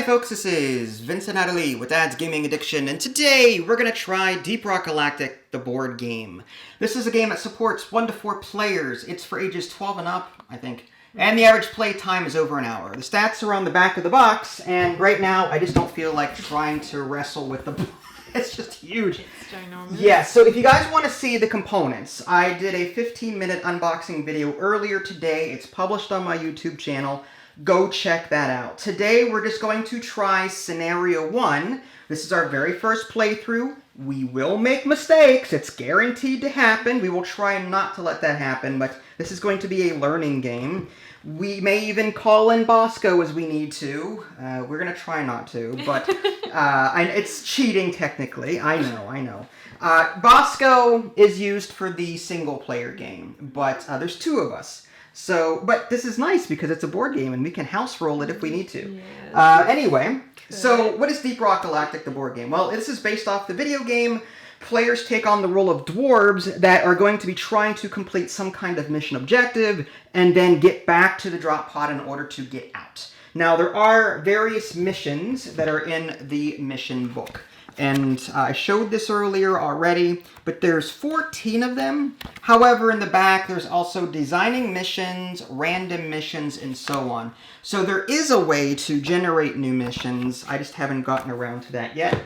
folks, this is Vincent Natalie with Dad's Gaming Addiction, and today we're going to try Deep Rock Galactic, the board game. This is a game that supports 1 to 4 players. It's for ages 12 and up, I think, and the average play time is over an hour. The stats are on the back of the box, and right now I just don't feel like trying to wrestle with the... It's just huge. It's ginormous. Yeah, so if you guys want to see the components, I did a 15-minute unboxing video earlier today. It's published on my YouTube channel. Go check that out. Today we're just going to try Scenario 1. This is our very first playthrough. We will make mistakes. It's guaranteed to happen. We will try not to let that happen, but this is going to be a learning game. We may even call in Bosco as we need to. We're going to try not to, but it's cheating technically. I know. Bosco is used for the single-player game, but there's 2 of us. So, but this is nice because it's a board game and we can house roll it if we need to. Anyway, so what is Deep Rock Galactic, the board game? Well, this is based off the video game. Players take on the role of dwarves that are going to be trying to complete some kind of mission objective and then get back to the drop pod in order to get out. Now, there are various missions that are in the mission book. And I showed this earlier already, but there's 14 of them. However, in the back, there's also designing missions, random missions, and so on. So there is a way to generate new missions. I just haven't gotten around to that yet.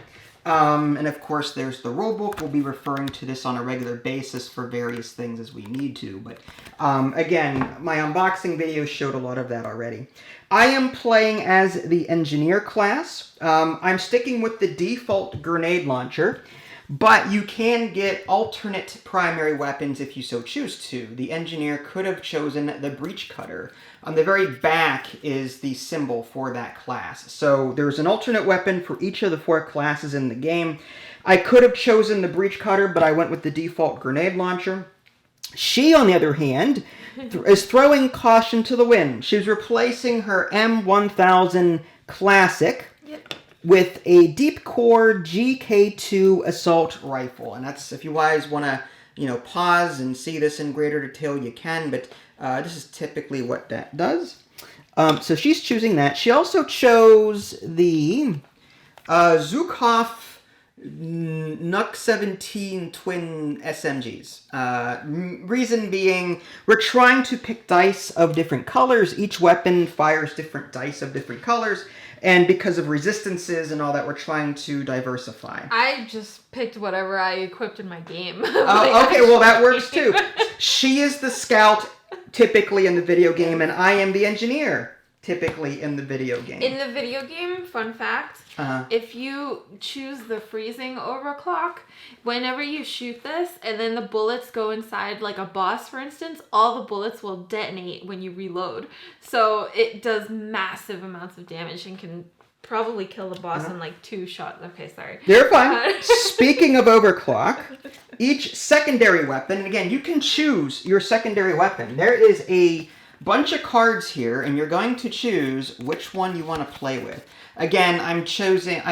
And of course, there's the rulebook. We'll be referring to this on a regular basis for various things as we need to. But again, my unboxing video showed a lot of that already. I am playing as the engineer class. I'm sticking with the default grenade launcher, but you can get alternate primary weapons if you so choose to. The engineer could have chosen the breach cutter. On the very back is the symbol for that class. So there's an alternate weapon for each of the 4 classes in the game. I could have chosen the breach cutter, but I went with the default grenade launcher. She, on the other hand, is throwing caution to the wind. She's replacing her M1000 Classic with a deep core GK2 assault rifle. And that's, if you guys want to, pause and see this in greater detail, you can, but this is typically what that does. So she's choosing that. She also chose the Zukov Nuk 17 twin SMGs. Reason being, we're trying to pick dice of different colors. Each weapon fires different dice of different colors. And because of resistances and all that, we're trying to diversify. I just picked whatever I equipped in my game. Okay, well that works too. She is the scout typically in the video game, and I am the engineer typically in the video game. In the video game, fun fact, if you choose the freezing overclock, whenever you shoot this and then the bullets go inside, like a boss for instance, all the bullets will detonate when you reload. So it does massive amounts of damage and can probably kill the boss in like 2 shots. Okay, sorry. You're fine. Speaking of overclock, each secondary weapon, and again, you can choose your secondary weapon. There is a bunch of cards here, and you're going to choose which one you want to play with. Again, I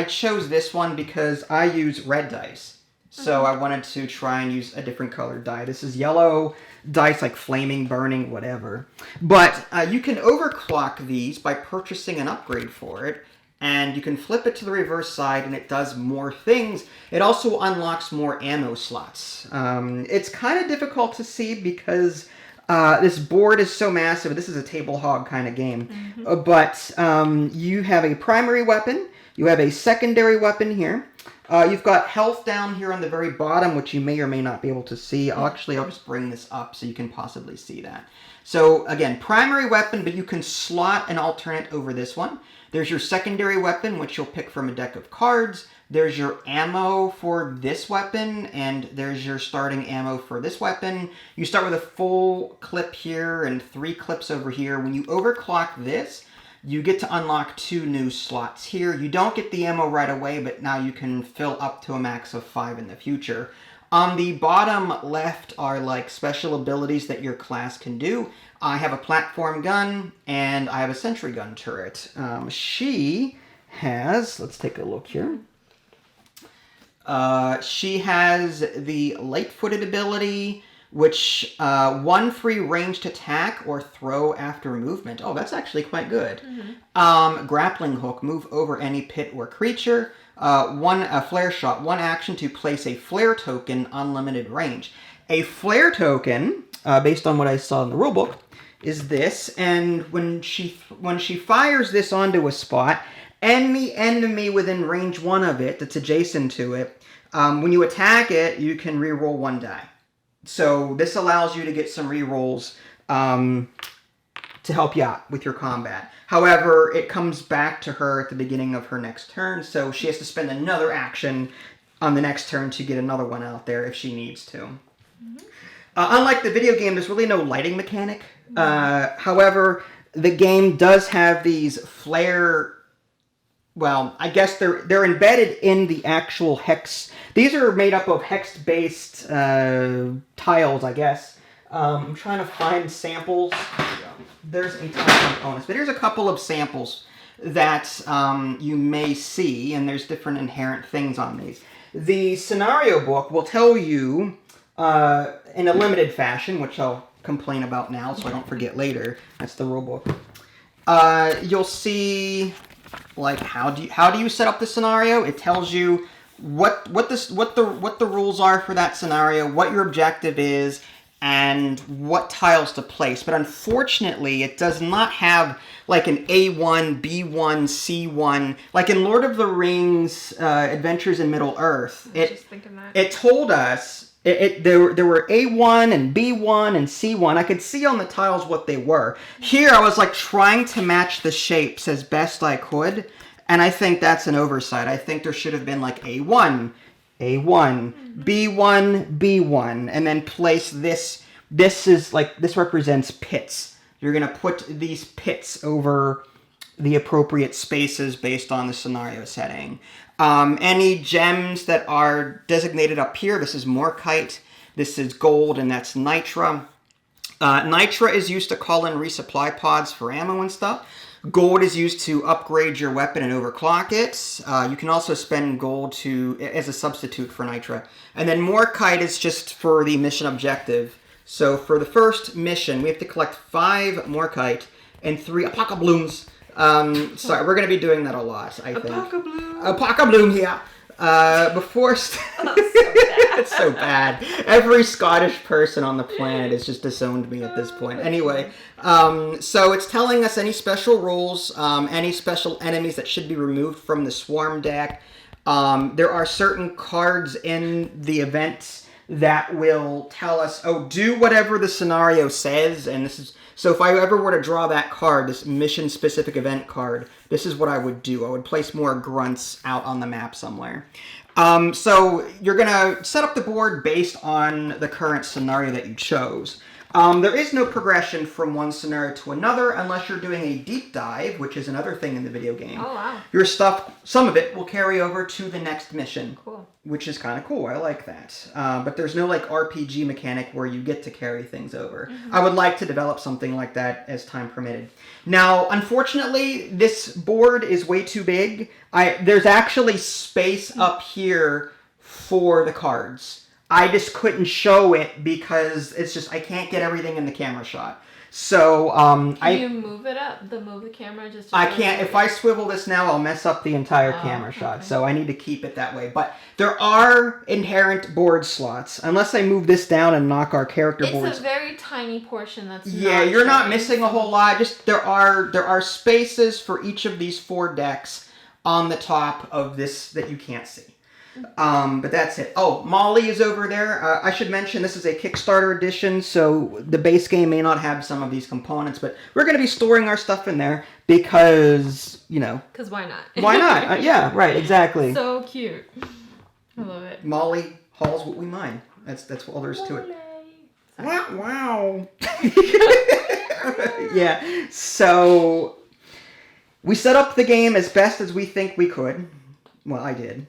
chose this one because I use red dice. So I wanted to try and use a different colored die. This is yellow dice, like flaming, burning, whatever. But you can overclock these by purchasing an upgrade for it. And you can flip it to the reverse side, and it does more things. It also unlocks more ammo slots. It's kind of difficult to see because this board is so massive. This is a table hog kind of game. But you have a primary weapon. You have a secondary weapon here. You've got health down here on the very bottom, which you may or may not be able to see. I'll just bring this up so you can possibly see that. So, again, primary weapon, but you can slot an alternate over this one. There's your secondary weapon, which you'll pick from a deck of cards. There's your ammo for this weapon, and there's your starting ammo for this weapon. You start with a full clip here and 3 clips over here. When you overclock this, you get to unlock 2 new slots here. You don't get the ammo right away, but now you can fill up to a max of 5 in the future. On the bottom left are like special abilities that your class can do. I have a platform gun, and I have a sentry gun turret. She has, let's take a look here. She has the light-footed ability, which 1 free ranged attack or throw after movement. Oh, that's actually quite good. Grappling hook, move over any pit or creature. A flare shot, 1 action to place a flare token, unlimited range. A flare token, based on what I saw in the rulebook, is this, and when she fires this onto a spot, any enemy within range 1 of it that's adjacent to it, when you attack it, you can reroll 1 die. So this allows you to get some rerolls to help you out with your combat. However, it comes back to her at the beginning of her next turn, so she has to spend another action on the next turn to get another one out there if she needs to. Unlike the video game, there's really no lighting mechanic. However, the game does have these flare... Well, I guess they're embedded in the actual hex. These are made up of hex-based tiles, I guess. I'm trying to find samples. There's a ton of components, but here's a couple of samples that you may see, and there's different inherent things on these. The scenario book will tell you in a limited fashion, which I'll complain about now so I don't forget later. That's the rule book. You'll see like how do you set up the scenario. It tells you what the rules are for that scenario, what your objective is, and what tiles to place. But unfortunately, it does not have like an A1, B1, C1. Like in Lord of the Rings Adventures in Middle-earth, it told us there were A1 and B1 and C1. I could see on the tiles what they were. Here, I was like trying to match the shapes as best I could, and I think that's an oversight. I think there should have been like A1, A1, B1, B1, and then place this. This represents pits. You're going to put these pits over the appropriate spaces based on the scenario setting. Any gems that are designated up here, this is Morkite, this is gold, and that's Nitra. Nitra is used to call in resupply pods for ammo and stuff. Gold is used to upgrade your weapon and overclock it. You can also spend gold as a substitute for Nitra. And then Morkite is just for the mission objective. So for the first mission, we have to collect 5 Morkite and 3 Apocablooms. Sorry, we're going to be doing that a lot, I think. Apocabloom here. Before... It's so bad. Every Scottish person on the planet has just disowned me at this point. Anyway, so it's telling us any special rules, any special enemies that should be removed from the swarm deck. There are certain cards in the events that will tell us, oh, do whatever the scenario says, and this is... So if I ever were to draw that card, this mission-specific event card, this is what I would do. I would place more grunts out on the map somewhere. So you're going to set up the board based on the current scenario that you chose. There is no progression from one scenario to another unless you're doing a deep dive, which is another thing in the video game. Oh, wow. Your stuff, some of it, will carry over to the next mission. Cool. Which is kind of cool. I like that. But there's no like RPG mechanic where you get to carry things over. I would like to develop something like that as time permitted. Now, unfortunately, this board is way too big. There's actually space up here for the cards. I just couldn't show it because it's just, I can't get everything in the camera shot. So, Can you move it up? Move the camera just... I can't. If I swivel this now, I'll mess up the entire camera shot. So I need to keep it that way. But there are inherent board slots. Unless I move this down and knock our character boards... It's a very tiny portion that's you're not missing a whole lot. Just there are spaces for each of these 4 decks on the top of this that you can't see. But that's it. Oh, Molly is over there. I should mention this is a Kickstarter edition, so the base game may not have some of these components, but we're going to be storing our stuff in there because, you know... Because why not? Why not? Yeah, right, exactly. So cute. I love it. Molly hauls what we mine. That's all there is to it. Wow. Yeah, so we set up the game as best as we think we could. Well, I did.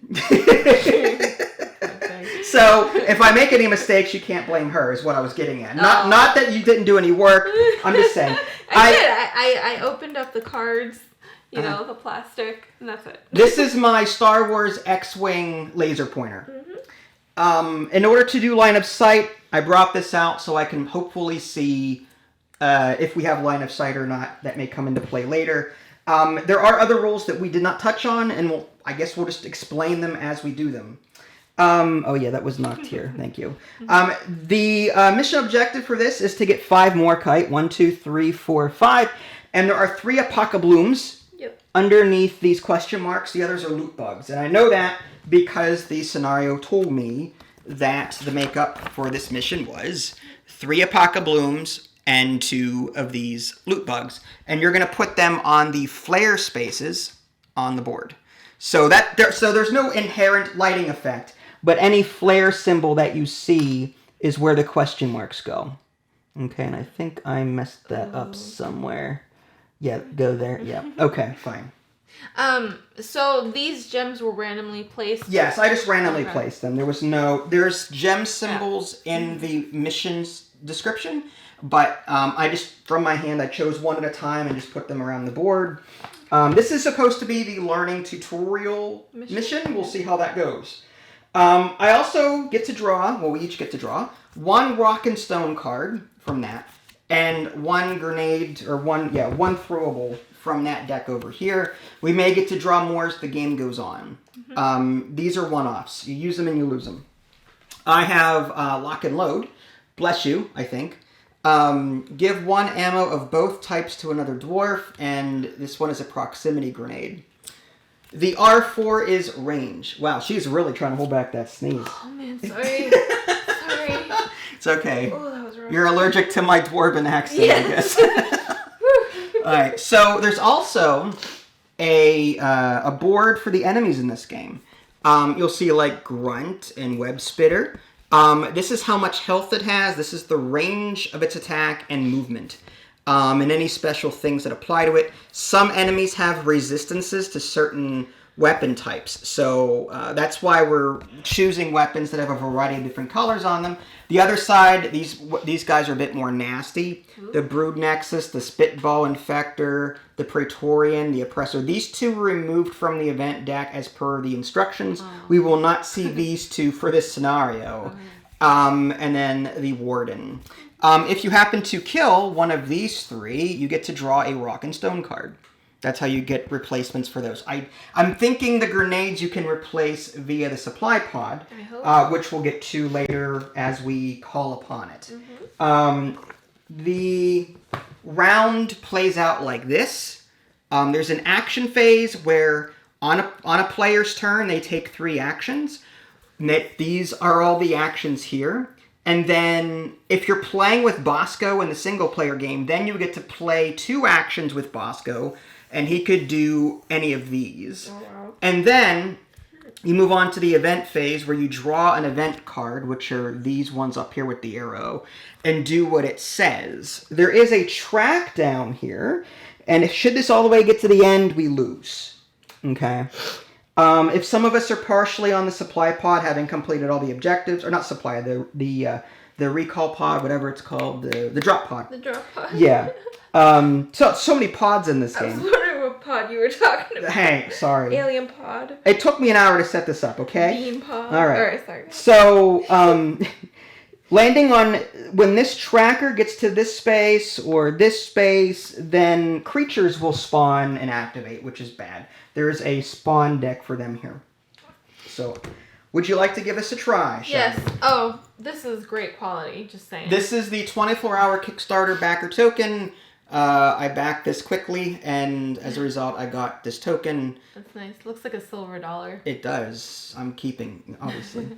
So, if I make any mistakes, you can't blame her, is what I was getting at. Not that you didn't do any work. I'm just saying. I opened up the cards, you know, the plastic, and that's it. This is my Star Wars X-Wing laser pointer. In order to do line of sight, I brought this out so I can hopefully see if we have line of sight or not. That may come into play later. There are other rules that we did not touch on, and I guess we'll just explain them as we do them. Oh yeah, that was knocked here. Thank you. The mission objective for this is to get 5 more kite. 1, 2, 3, 4, 5. And there are 3 apocablooms underneath these question marks. The others are loot bugs. And I know that because the scenario told me that the makeup for this mission was 3 apocablooms and 2 of these loot bugs. And you're going to put them on the flare spaces on the board. So there's no inherent lighting effect, but any flare symbol that you see is where the question marks go. Okay, and I think I messed that up somewhere. Yeah, go there. Yeah. Okay, fine. So these gems were randomly placed? Yes, I just randomly placed them. There's gem symbols in the mission's description, but I just, from my hand, I chose one at a time and just put them around the board. This is supposed to be the learning tutorial mission. We'll see how that goes. I also get to draw, we each get to draw, 1 rock and stone card from that, and 1 grenade, or one throwable from that deck over here. We may get to draw more as the game goes on. These are one-offs. You use them and you lose them. I have lock and load. Bless you, I think. Give 1 ammo of both types to another dwarf, and this one is a proximity grenade. The R4 is range. Wow, she's really trying to hold back that sneeze. Oh man, sorry. Sorry. It's okay. Oh, that was rough. You're allergic to my dwarven accent, I guess. Alright, so there's also a board for the enemies in this game. You'll see like Grunt and Web Spitter. This is how much health it has. This is the range of its attack and movement. And any special things that apply to it. Some enemies have resistances to certain weapon types. So that's why we're choosing weapons that have a variety of different colors on them. The other side, these guys are a bit more nasty. Ooh. The Brood Nexus, the Spitball Infector, the Praetorian, the Oppressor. These 2 were removed from the event deck as per the instructions. Oh. We will not see these 2 for this scenario. Okay. And then the Warden. If you happen to kill one of these 3, you get to draw a rock and stone card. That's how you get replacements for those. I'm thinking the grenades you can replace via the supply pod, which we'll get to later as we call upon it. The round plays out like this. There's an action phase where on a player's turn they take 3 actions. These are all the actions here. And then, if you're playing with Bosco in the single-player game, then you get to play 2 actions with Bosco, and he could do any of these. Oh, wow. And then, you move on to the event phase, where you draw an event card, which are these ones up here with the arrow, and do what it says. There is a track down here, and should this all the way get to the end, we lose. Okay? If some of us are partially on the supply pod, having completed all the objectives, or not supply, the recall pod, whatever it's called, the drop pod. The drop pod. Yeah. So many pods in this game. I was wondering what pod you were talking about. Hey, sorry. Alien pod. It took me an hour to set this up, okay? Beam pod. All right. Alright, sorry. So, landing on, when this tracker gets to this space or this space, then creatures will spawn and activate, which is bad. There's a spawn deck for them here. So, would you like to give us a try? Yes. Oh, this is great quality, just saying. This is the 24-hour Kickstarter backer token. I backed this quickly, and as a result, I got this token. That's nice. Looks like a silver dollar. It does. I'm keeping, obviously.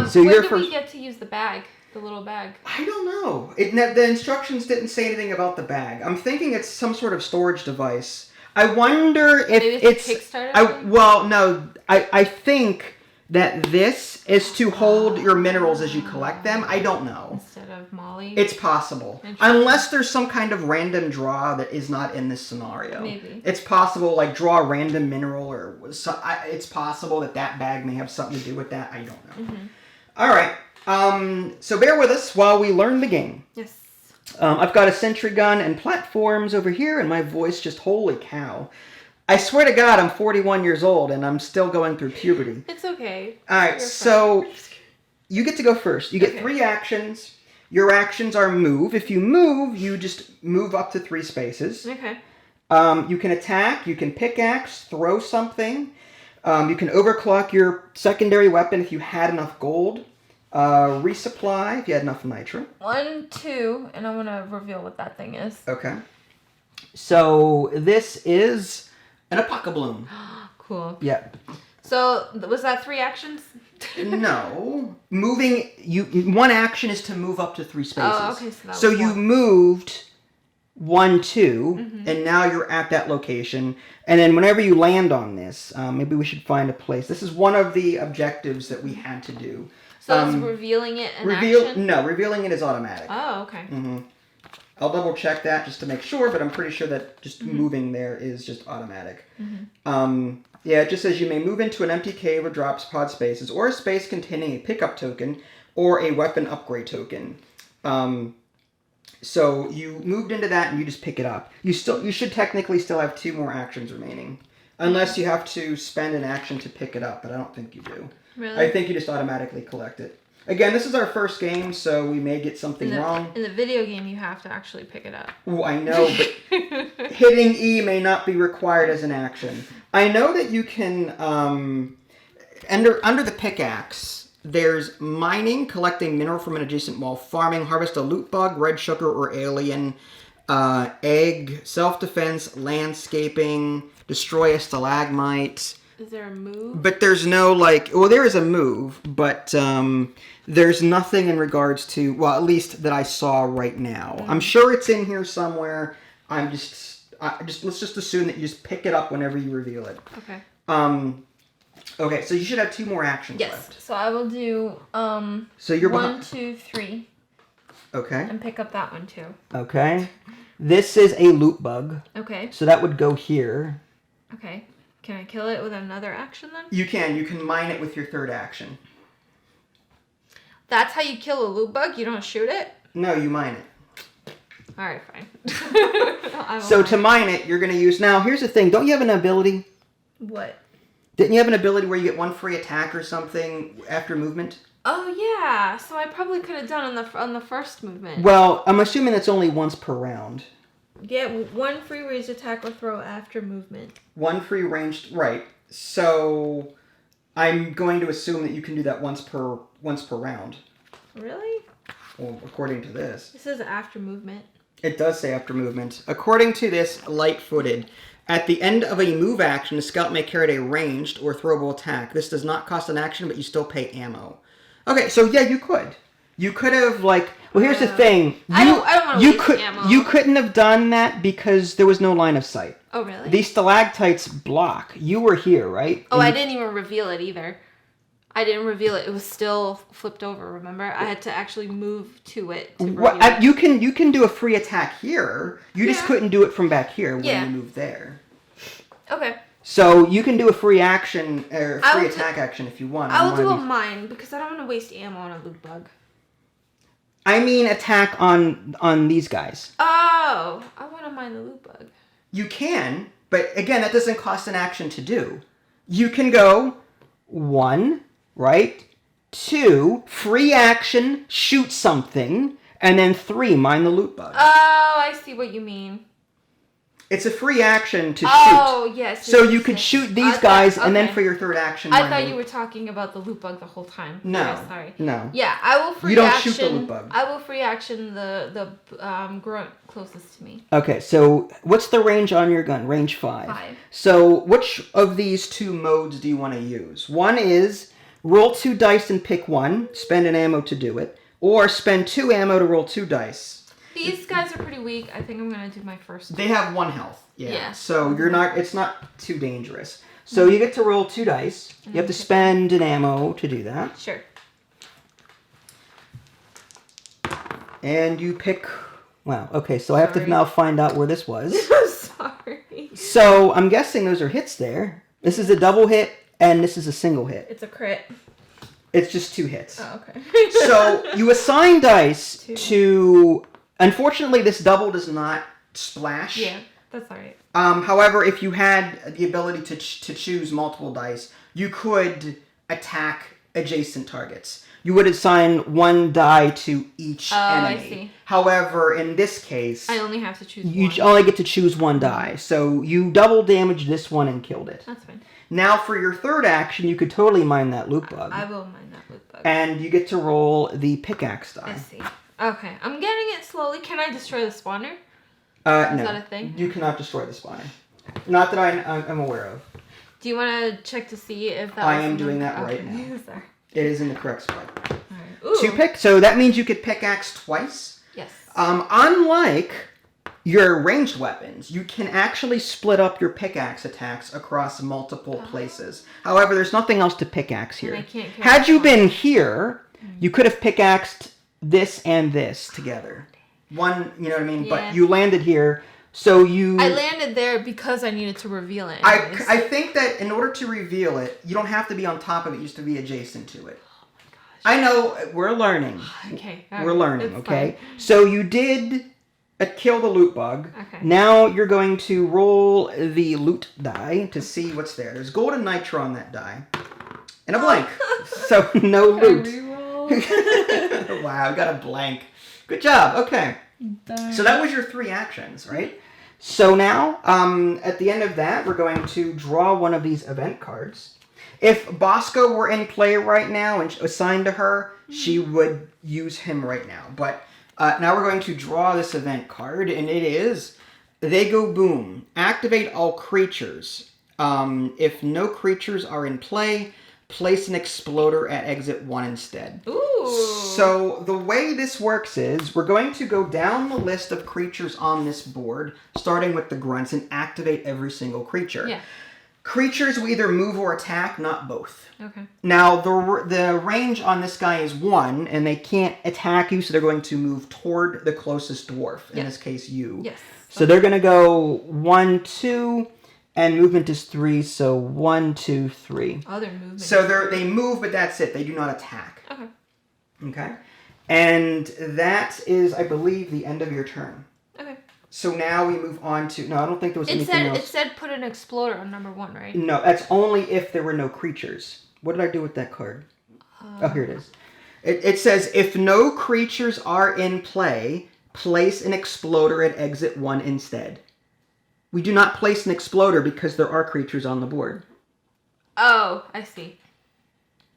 So when do we get to use the bag? The little bag? I don't know. The instructions didn't say anything about the bag. I'm thinking it's some sort of storage device. I wonder if it's Kickstarter. Well, no. I think that this is to hold your minerals as you collect them. I don't know. Instead of Molly? It's possible. Unless there's some kind of random draw that is not in this scenario. Maybe. It's possible, like, draw a random mineral, or it's possible that bag may have something to do with that. I don't know. All right. So bear with us while we learn the game. Yes. I've got a sentry gun and platforms over here, and my voice just, holy cow. I swear to God, I'm 41 years old, and I'm still going through puberty. It's okay. All right, so You get to go first. You get 3 actions. Your actions are move. If you move, you just move up to 3 spaces. Okay. You can attack. You can pickaxe, throw something. You can overclock your secondary weapon if you had enough gold. Resupply if you had enough nitro. 1, 2, and I'm gonna reveal what that thing is. Okay. So this is an Apoca Bloom. Cool. Yep. So was that 3 actions? No. Moving, one action is to move up to 3 spaces. Oh, okay. So you moved 1, 2, and now you're at that location. And then whenever you land on this, maybe we should find a place. This is one of the objectives that we had to do. So is revealing it an action? No, revealing it is automatic. Oh, okay. I'll double check that just to make sure, but I'm pretty sure that just moving there is just automatic. Yeah, it just says you may move into an empty cave or drop pod spaces, or a space containing a pickup token or a weapon upgrade token. So you moved into that and you just pick it up. You should technically still have 2 more actions remaining, unless you have to spend an action to pick it up, but I don't think you do. Really? I think you just automatically collect it. Again, this is our first game, so we may get something wrong. In the video game, you have to actually pick it up. Oh, I know, but hitting E may not be required as an action. I know that you can, under the pickaxe, there's mining, collecting mineral from an adjacent wall, farming, harvest a loot bug, red sugar or alien, egg, self-defense, landscaping, destroy a stalagmite. Is there a move? But there's no, there is a move, but there's nothing in regards to, well, at least that I saw right now. I'm sure it's in here somewhere. Let's just assume that you just pick it up whenever you reveal it. Okay. Okay, so you should have 2 more actions left. Yes, so I will do, so you're 1, 2, 3. Okay. And pick up that one too. Okay. This is a loot bug. Okay. So that would go here. Okay. Can I kill it with another action then? You can mine it with your 3rd action. That's how you kill a loot bug? You don't shoot it? No, you mine it. Alright, fine. So to mine it, you're going to use... Now, here's the thing. Don't you have an ability? What? Didn't you have an ability where you get 1 free attack or something after movement? Oh, yeah. So I probably could have done on the first movement. Well, I'm assuming that's only once per round. Get 1 free ranged attack or throw after movement. 1 free ranged... Right. So I'm going to assume that you can do that once per round. Really? Well, according to this. This is after movement. It does say after movement. According to this, light-footed. At the end of a move action, the scout may carry a ranged or throwable attack. This does not cost an action, but you still pay ammo. Okay, so yeah, you could. You could have, well, here's the thing. I don't want to waste ammo. You couldn't have done that because there was no line of sight. Oh, really? These stalactites block. You were here, right? Oh, I didn't even reveal it either. I didn't reveal it. It was still flipped over, remember? I had to actually move to it to reveal it. You can do a free attack here. You just couldn't do it from back here when you moved there. Okay. So you can do a free action, or free attack action if you want. I will do a mine because I don't want to waste ammo on a loot bug. I mean attack on these guys. Oh, I want to mine the loot bug. You can, but again, that doesn't cost an action to do. You can go 1, right? 2, free action, shoot something, and then 3, mine the loot bug. Oh, I see what you mean. It's a free action to shoot. Oh, yes. So you could shoot these guys, and then for your 3rd action... I thought you were talking about the loot bug the whole time. No. Yeah, sorry. No. Yeah, I will free you don't action... shoot the loot bug. I will free action the grunt closest to me. Okay, so what's the range on your gun? Range 5. 5. So which of these 2 modes do you want to use? One is roll 2 dice and pick 1, spend an ammo to do it, or spend 2 ammo to roll 2 dice. These guys are pretty weak. I think I'm going to do my first one. They have 1 health. Yeah. So it's not too dangerous. So you get to roll 2 dice. You have to spend an ammo to do that. Sure. And you pick... Wow, okay, so I have to now find out where this was. Sorry. So I'm guessing those are hits there. This is a double hit, and this is a single hit. It's a crit. It's just 2 hits. Oh, okay. So you assign dice to... Unfortunately, this double does not splash. Yeah, that's all right. However, if you had the ability to choose multiple dice, you could attack adjacent targets. You would assign 1 die to each enemy. I see. However, in this case, I only have to choose one. You only get to choose 1 die. So you double damaged this one and killed it. That's fine. Now for your third action, you could totally mine that loot bug. I will mine that loot bug. And you get to roll the pickaxe die. I see. Okay, I'm getting it slowly. Can I destroy the spawner? No. Is that a thing? You cannot destroy the spawner. Not that I'm aware of. Do you want to check to see if that I am doing that right now. Sorry. It is in the correct spot. Right. Two pick. So that means you could pickaxe twice. Yes. Unlike your ranged weapons, you can actually split up your pickaxe attacks across multiple places. However, there's nothing else to pickaxe here. And I can't Had you been here, you could have pickaxed this and this together. One, you know what I mean? Yeah. But you landed here, so you... I landed there because I needed to reveal it. I think that in order to reveal it, you don't have to be on top of it, you just have to be adjacent to it. Oh my gosh. I know, we're learning. Okay. We're learning, it's okay? fine. So you did kill the loot bug. Okay. Now you're going to roll the loot die to see what's there. There's gold and nitro on that die. And a blank. So no loot. Wow, got a blank. Good job. Okay. So that was your 3 actions, right? So now, at the end of that, we're going to draw one of these event cards. If Bosco were in play right now and assigned to her, she would use him right now. But now we're going to draw this event card, and it is, they go boom. Activate all creatures. If no creatures are in play, place an exploder at exit 1 instead. Ooh. So the way this works is we're going to go down the list of creatures on this board, starting with the grunts, and activate every single creature. Yeah. Creatures will either move or attack, not both. Okay. Now, the range on this guy is 1, and they can't attack you, so they're going to move toward the closest dwarf, in this case, you. Yes. So they're going to go 1, 2, and movement is 3, so 1, 2, 3. Other movement. So they move, but that's it. They do not attack. Okay. Okay? And that is, I believe, the end of your turn. Okay. So now we move on to... No, I don't think there was anything else. It said put an exploder on number 1, right? No, that's only if there were no creatures. What did I do with that card? Oh, here it is. It says, if no creatures are in play, place an exploder at exit 1 instead. We do not place an exploder because there are creatures on the board. Oh, I see.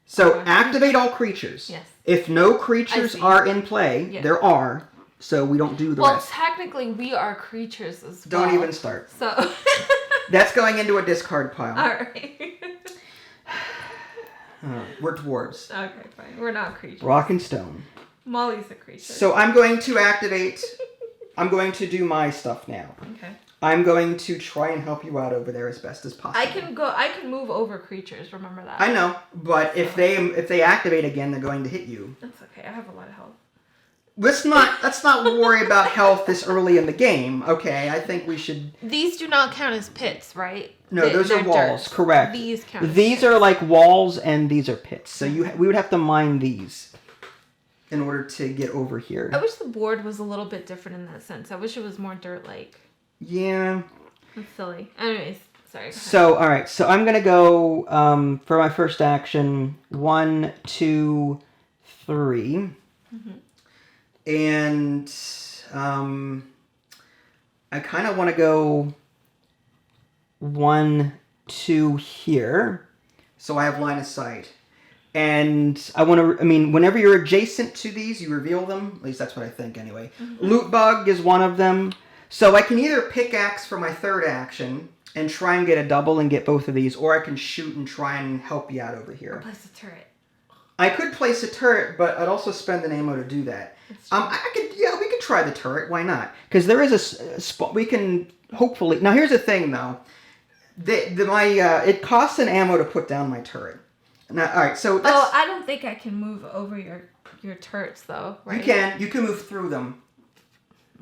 So activate all creatures. Yes. If no creatures are in play, there are, so we don't do the rest. Well, technically, we are creatures as well. Don't even start. So that's going into a discard pile. All right. We're dwarves. Okay, fine. We're not creatures. Rock and stone. Molly's a creature. So I'm going to activate... I'm going to do my stuff now. Okay. I'm going to try and help you out over there as best as possible. I can move over creatures, remember that. I know, but if they activate again, they're going to hit you. That's okay. I have a lot of health. Let's not worry about health this early in the game, okay? I think we should... These do not count as pits, right? No, those are walls, correct. These count. These are like walls and these are pits. So we would have to mine these in order to get over here. I wish the board was a little bit different in that sense. I wish it was more dirt-like. Yeah. That's silly. Anyways, sorry. So, all right. So I'm going to go for my first action, 1, 2, 3. Mm-hmm. And I kind of want to go 1, 2 here. So I have line of sight. And I want to, whenever you're adjacent to these, you reveal them. At least that's what I think anyway. Mm-hmm. Loot bug is one of them. So I can either pickaxe for my third action and try and get a double and get both of these, or I can shoot and try and help you out over here. Or place a turret. I could place a turret, but I'd also spend an ammo to do that. We could try the turret. Why not? Because there is a spot we can hopefully. Now here's the thing, though. It costs an ammo to put down my turret. Now, all right, so I don't think I can move over your turrets though. Right? You can. You can move through them.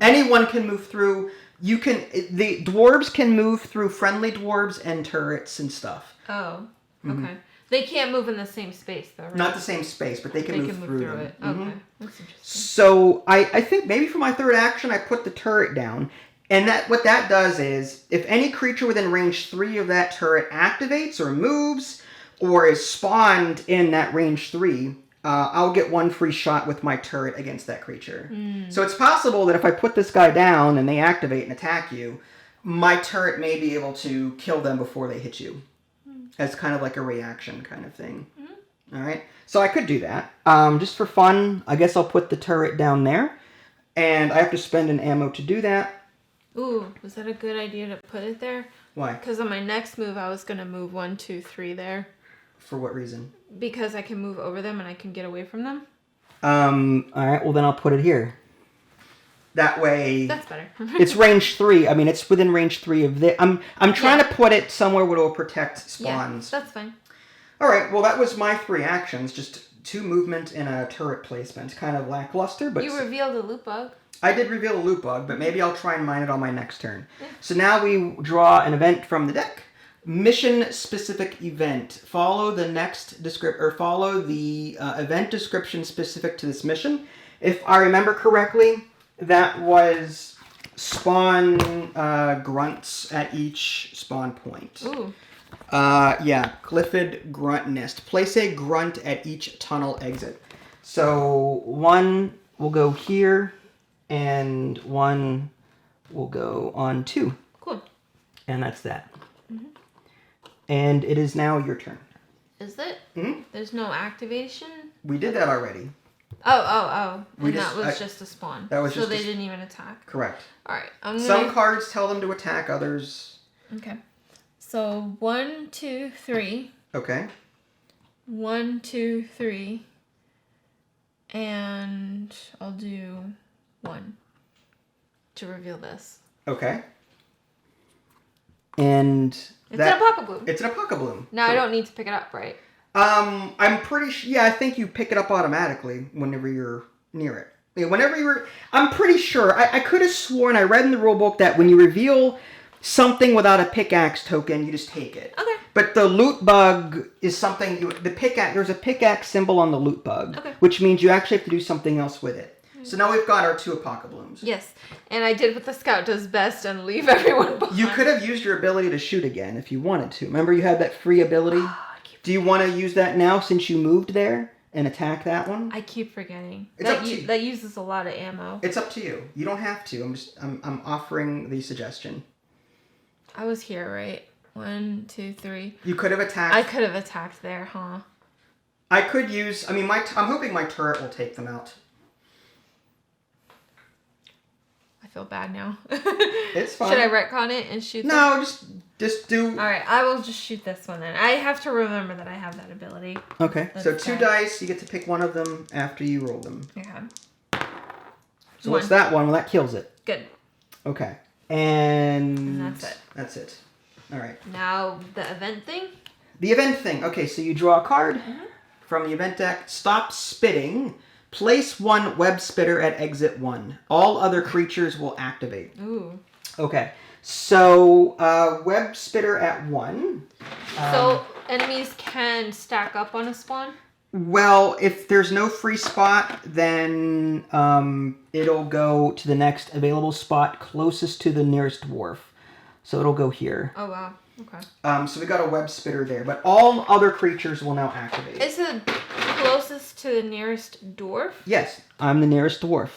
Anyone can move through. The dwarves can move through friendly dwarves and turrets and stuff. Oh, okay. Mm-hmm. They can't move in the same space though, right? Not the same space, but they can move through them. It. Okay, mm-hmm. That's interesting. So I think maybe for my third action, I put the turret down. And what that does is, if any creature within range 3 of that turret activates or moves, or is spawned in that range 3, I'll get 1 free shot with my turret against that creature. So it's possible that if I put this guy down and they activate and attack you, my turret may be able to kill them before they hit you. As kind of like a reaction kind of thing. All right, so I could do that. Just for fun, I guess I'll put the turret down there. And I have to spend an ammo to do that. Ooh, was that a good idea to put it there? Why? Because on my next move, I was going to move 1, 2, 3 there. For what reason? Because I can move over them and I can get away from them. All right, well then I'll put it here. That way... That's better. It's range 3. I mean, it's within range 3 of this. I'm trying to put it somewhere where it'll protect spawns. Yeah, that's fine. All right, well that was my 3 actions. Just 2 movement and a turret placement. Kind of lackluster, but... You revealed a loot bug. I did reveal a loot bug, but maybe I'll try and mine it on my next turn. Yeah. So now we draw an event from the deck. Mission-specific event. Follow the event description specific to this mission. If I remember correctly, that was spawn grunts at each spawn point. Ooh. Yeah, Clifford Grunt Nest. Place a grunt at each tunnel exit. So 1 will go here, and 1 will go on 2. Cool. And that's that. And it is now your turn. Is it? Mm-hmm. There's no activation? We did that already. Oh. And that was just a spawn. That was so they didn't even attack? Correct. Alright. Some cards tell them to attack, others... Okay. So 1, 2, 3. Okay. 1, 2, 3. And I'll do 1 to reveal this. Okay. And... It's an Apocabloom. It's an Apocabloom. Now I don't need to pick it up, right? I'm pretty sure... Yeah, I think you pick it up automatically whenever you're near it. Yeah, I'm pretty sure. I could have sworn I read in the rulebook that when you reveal something without a pickaxe token, you just take it. Okay. But the loot bug is something... There's a pickaxe symbol on the loot bug, which means you actually have to do something else with it. So now we've got our 2 Apocablooms. Yes, and I did what the scout does best and leave everyone behind. You could have used your ability to shoot again if you wanted to. Remember you had that free ability? Do you want to use that now since you moved there and attack that one? I keep forgetting. It's up to you. That uses a lot of ammo. It's up to you. You don't have to. I'm offering the suggestion. I was here, right? 1, 2, 3. You could have attacked. I could have attacked there, huh? I could use... I'm hoping my turret will take them out. I feel bad now. It's fine. Should I retcon it and shoot them? No, just do... Alright, I will just shoot this one then. I have to remember that I have that ability. Okay, so 2 dice. You get to pick one of them after you roll them. Okay. So what's that one? Well, that kills it. Good. Okay. And that's it. That's it. All right. Now, the event thing? The event thing. Okay, so you draw a card from the event deck. Stop spitting. Place 1 web spitter at exit 1. All other creatures will activate. Ooh. Okay. So, web spitter at 1. So, enemies can stack up on a spawn? Well, if there's no free spot, then it'll go to the next available spot closest to the nearest dwarf. So it'll go here. Oh, wow. Okay. So we got a web spitter there, but all other creatures will now activate. Is it closest to the nearest dwarf? Yes, I'm the nearest dwarf.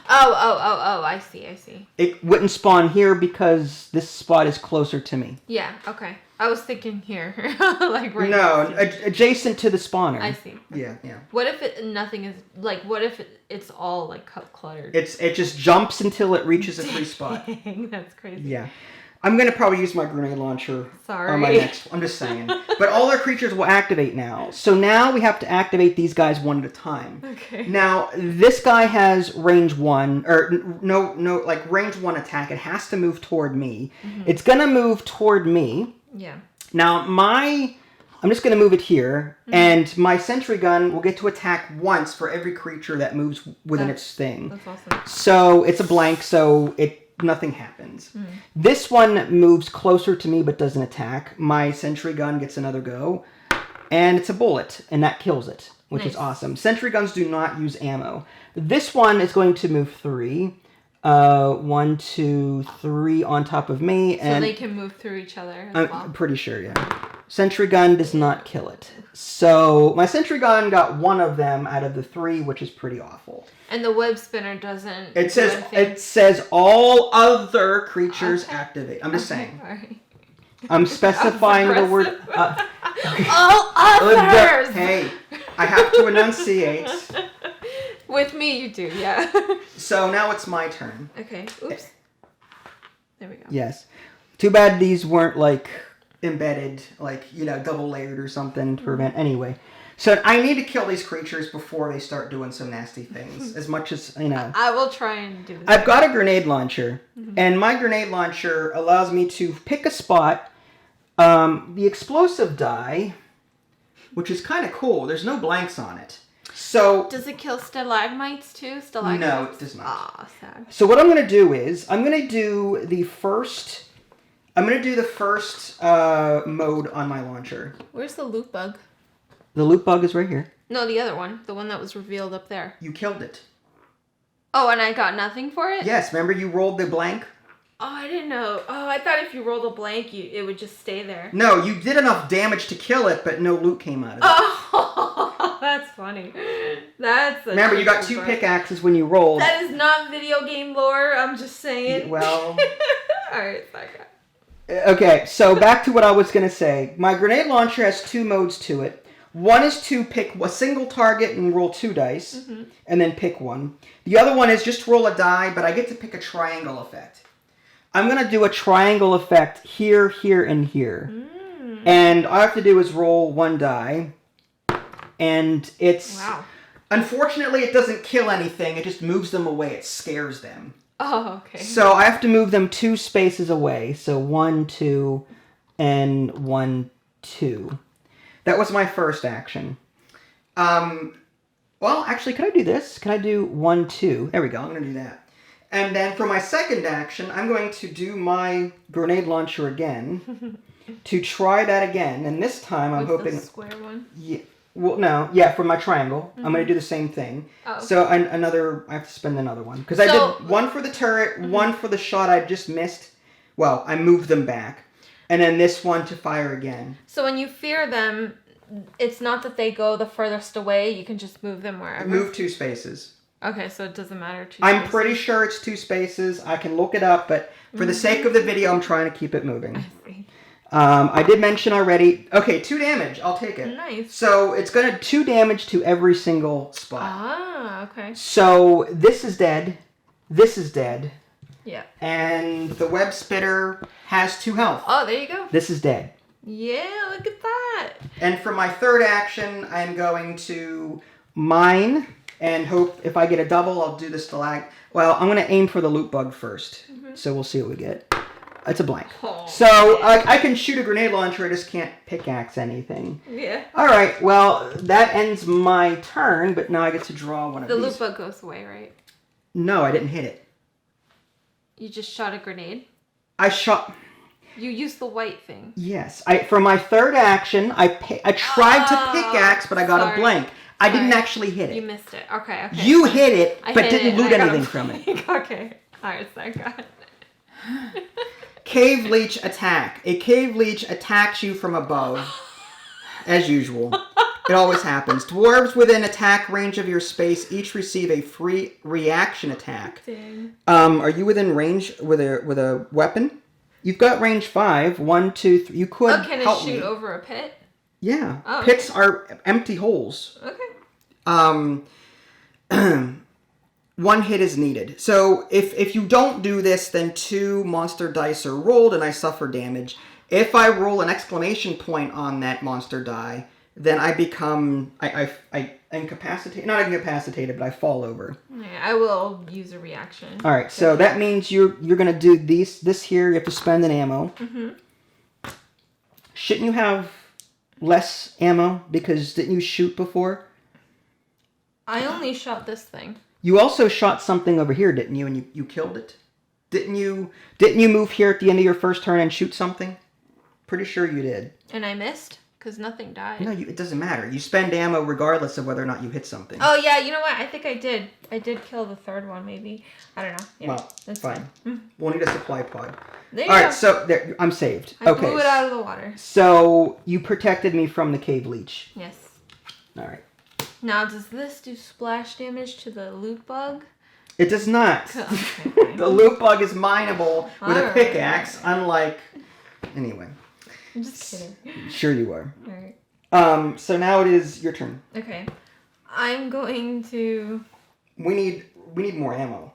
Oh, I see. It wouldn't spawn here because this spot is closer to me. Yeah, okay. I was thinking here. Like right No, adjacent to the spawner. I see. Yeah. What if nothing is, like, what if it's all, like, cluttered? It just jumps until it reaches a free spot. Dang, that's crazy. Yeah. I'm going to probably use my grenade launcher Sorry. on my next... I'm just saying. But all our creatures will activate now. So now we have to activate these guys one at a time. Okay. Now, this guy has range 1, or no, like range 1 attack. It has to move toward me. Mm-hmm. It's going to move toward me. Yeah. Now, I'm just going to move it here, and my sentry gun will get to attack once for every creature that moves within its thing. That's awesome. So it's a blank, so nothing happens. This one moves closer to me but doesn't attack. My sentry gun gets another go, and it's a bullet, and that kills it, which is awesome. Sentry guns do not use ammo. This one is going to move 3. 1, 2, 3 on top of me. So they can move through each other as well? I'm pretty sure, yeah. Sentry gun does not kill it. So my sentry gun got one of them out of the 3, which is pretty awful. And the web spinner doesn't. It says all other creatures activate. I'm just saying. Sorry. I'm specifying the word. All others. Hey, I have to enunciate. With me, you do, yeah. So now it's my turn. Okay. Oops. There we go. Yes. Too bad these weren't like embedded, like, you know, double layered or something to prevent. Anyway, so I need to kill these creatures before they start doing some nasty things. As much as, you know. I will try and do this. I've got a grenade launcher, and my grenade launcher allows me to pick a spot. The explosive die, which is kind of cool. There's no blanks on it. So does it kill stalagmites too? Stalagmites? No, it does not. Ah, sad. So what I'm going to do is I'm going to do the first mode on my launcher. Where's the loot bug? The loot bug is right here. No, the other one. The one that was revealed up there. You killed it. Oh, and I got nothing for it? Yes, remember you rolled the blank? Oh, I didn't know. Oh, I thought if you rolled a blank, it would just stay there. No, you did enough damage to kill it, but no loot came out of it. Oh, that's funny. Remember, you got 2 pickaxes when you rolled. That is not video game lore, I'm just saying. Well. Alright, okay. Okay, so back to what I was going to say. My grenade launcher has 2 modes to it. One is to pick a single target and roll 2 dice, and then pick one. The other one is just roll a die, but I get to pick a triangle effect. I'm going to do a triangle effect here, here, and here. And all I have to do is roll 1 die. And it's... Wow. Unfortunately, it doesn't kill anything. It just moves them away. It scares them. Oh, okay. So I have to move them 2 spaces away. So 1, 2, and 1, 2. That was my first action. Well, actually, can I do this? Can I do 1, 2? There we go. I'm going to do that. And then for my second action, I'm going to do my grenade launcher again to try that again. And this time, I'm hoping... the square one? Yeah. Well, no. Yeah, for my triangle. I'm going to do the same thing. Oh. So I have to spend another one. Because I did 1 for the turret, 1 for the shot I just missed. Well, I moved them back. And then this one to fire again. So when you fear them, it's not that they go the furthest away. You can just move them wherever. Move 2 spaces. Okay, so it doesn't matter. 2 I'm spaces. pretty sure it's 2 spaces. I can look it up, but for the sake of the video, I'm trying to keep it moving. I see. I did mention already. Okay, 2 damage. I'll take it. Nice. So it's going to 2 damage to every single spot. Ah, okay. So this is dead. This is dead. Yeah. And the web spitter has 2 health. Oh, there you go. This is dead. Yeah, look at that. And for my third action, I'm going to mine and hope if I get a double, I'll do the stalag. Well, I'm going to aim for the loot bug first. So we'll see what we get. It's a blank. Oh, so I can shoot a grenade launcher. I just can't pickaxe anything. Yeah. All right. Well, that ends my turn, but now I get to draw one of The these. loot bug goes away, right? No, I didn't hit it. You just shot a grenade? I shot... You used the white thing. Yes. For my third action, I tried to pickaxe, but I got a blank. I didn't actually hit it. You missed it. Okay. You hit it, I but hit didn't it, loot and I got anything a from it. blank. Okay. Alright, so I got it. Cave leech attack. A cave leech attacks you from above. As usual. It always happens. Dwarves within attack range of your space each receive a free reaction attack. Dang. Are you within range with a weapon? You've got range 5. 1, 2, 3. You could help me. Can it shoot over a pit? Yeah. Oh, Pits are empty holes. Okay. 1 hit is needed. So if you don't do this, then 2 monster dice are rolled and I suffer damage. If I roll an exclamation point on that monster die, then I become I incapacitate, not incapacitated, but I fall over. Yeah, I will use a reaction. All right, so that means you're gonna do this here. You have to spend an ammo. Shouldn't you have less ammo because didn't you shoot before? I only shot this thing. You also shot something over here, didn't you? And you killed it. Didn't you move here at the end of your first turn and shoot something? Pretty sure you did. And I missed? Because nothing died. No, it doesn't matter. You spend ammo regardless of whether or not you hit something. Oh, yeah, you know what? I think I did. I did kill the third one, maybe. I don't know. Yeah, well, that's fine. We'll need a supply pod. There you All go. right, so there, I'm saved. I Okay. blew it out of the water. So you protected me from the cave leech. Yes. All right. Now, does this do splash damage to the loot bug? It does not. Okay. The loot bug is mineable with a Alright. pickaxe, unlike... Anyway. I'm just kidding. Sure you are. Alright. So now it is your turn. Okay. I'm going to... We need more ammo.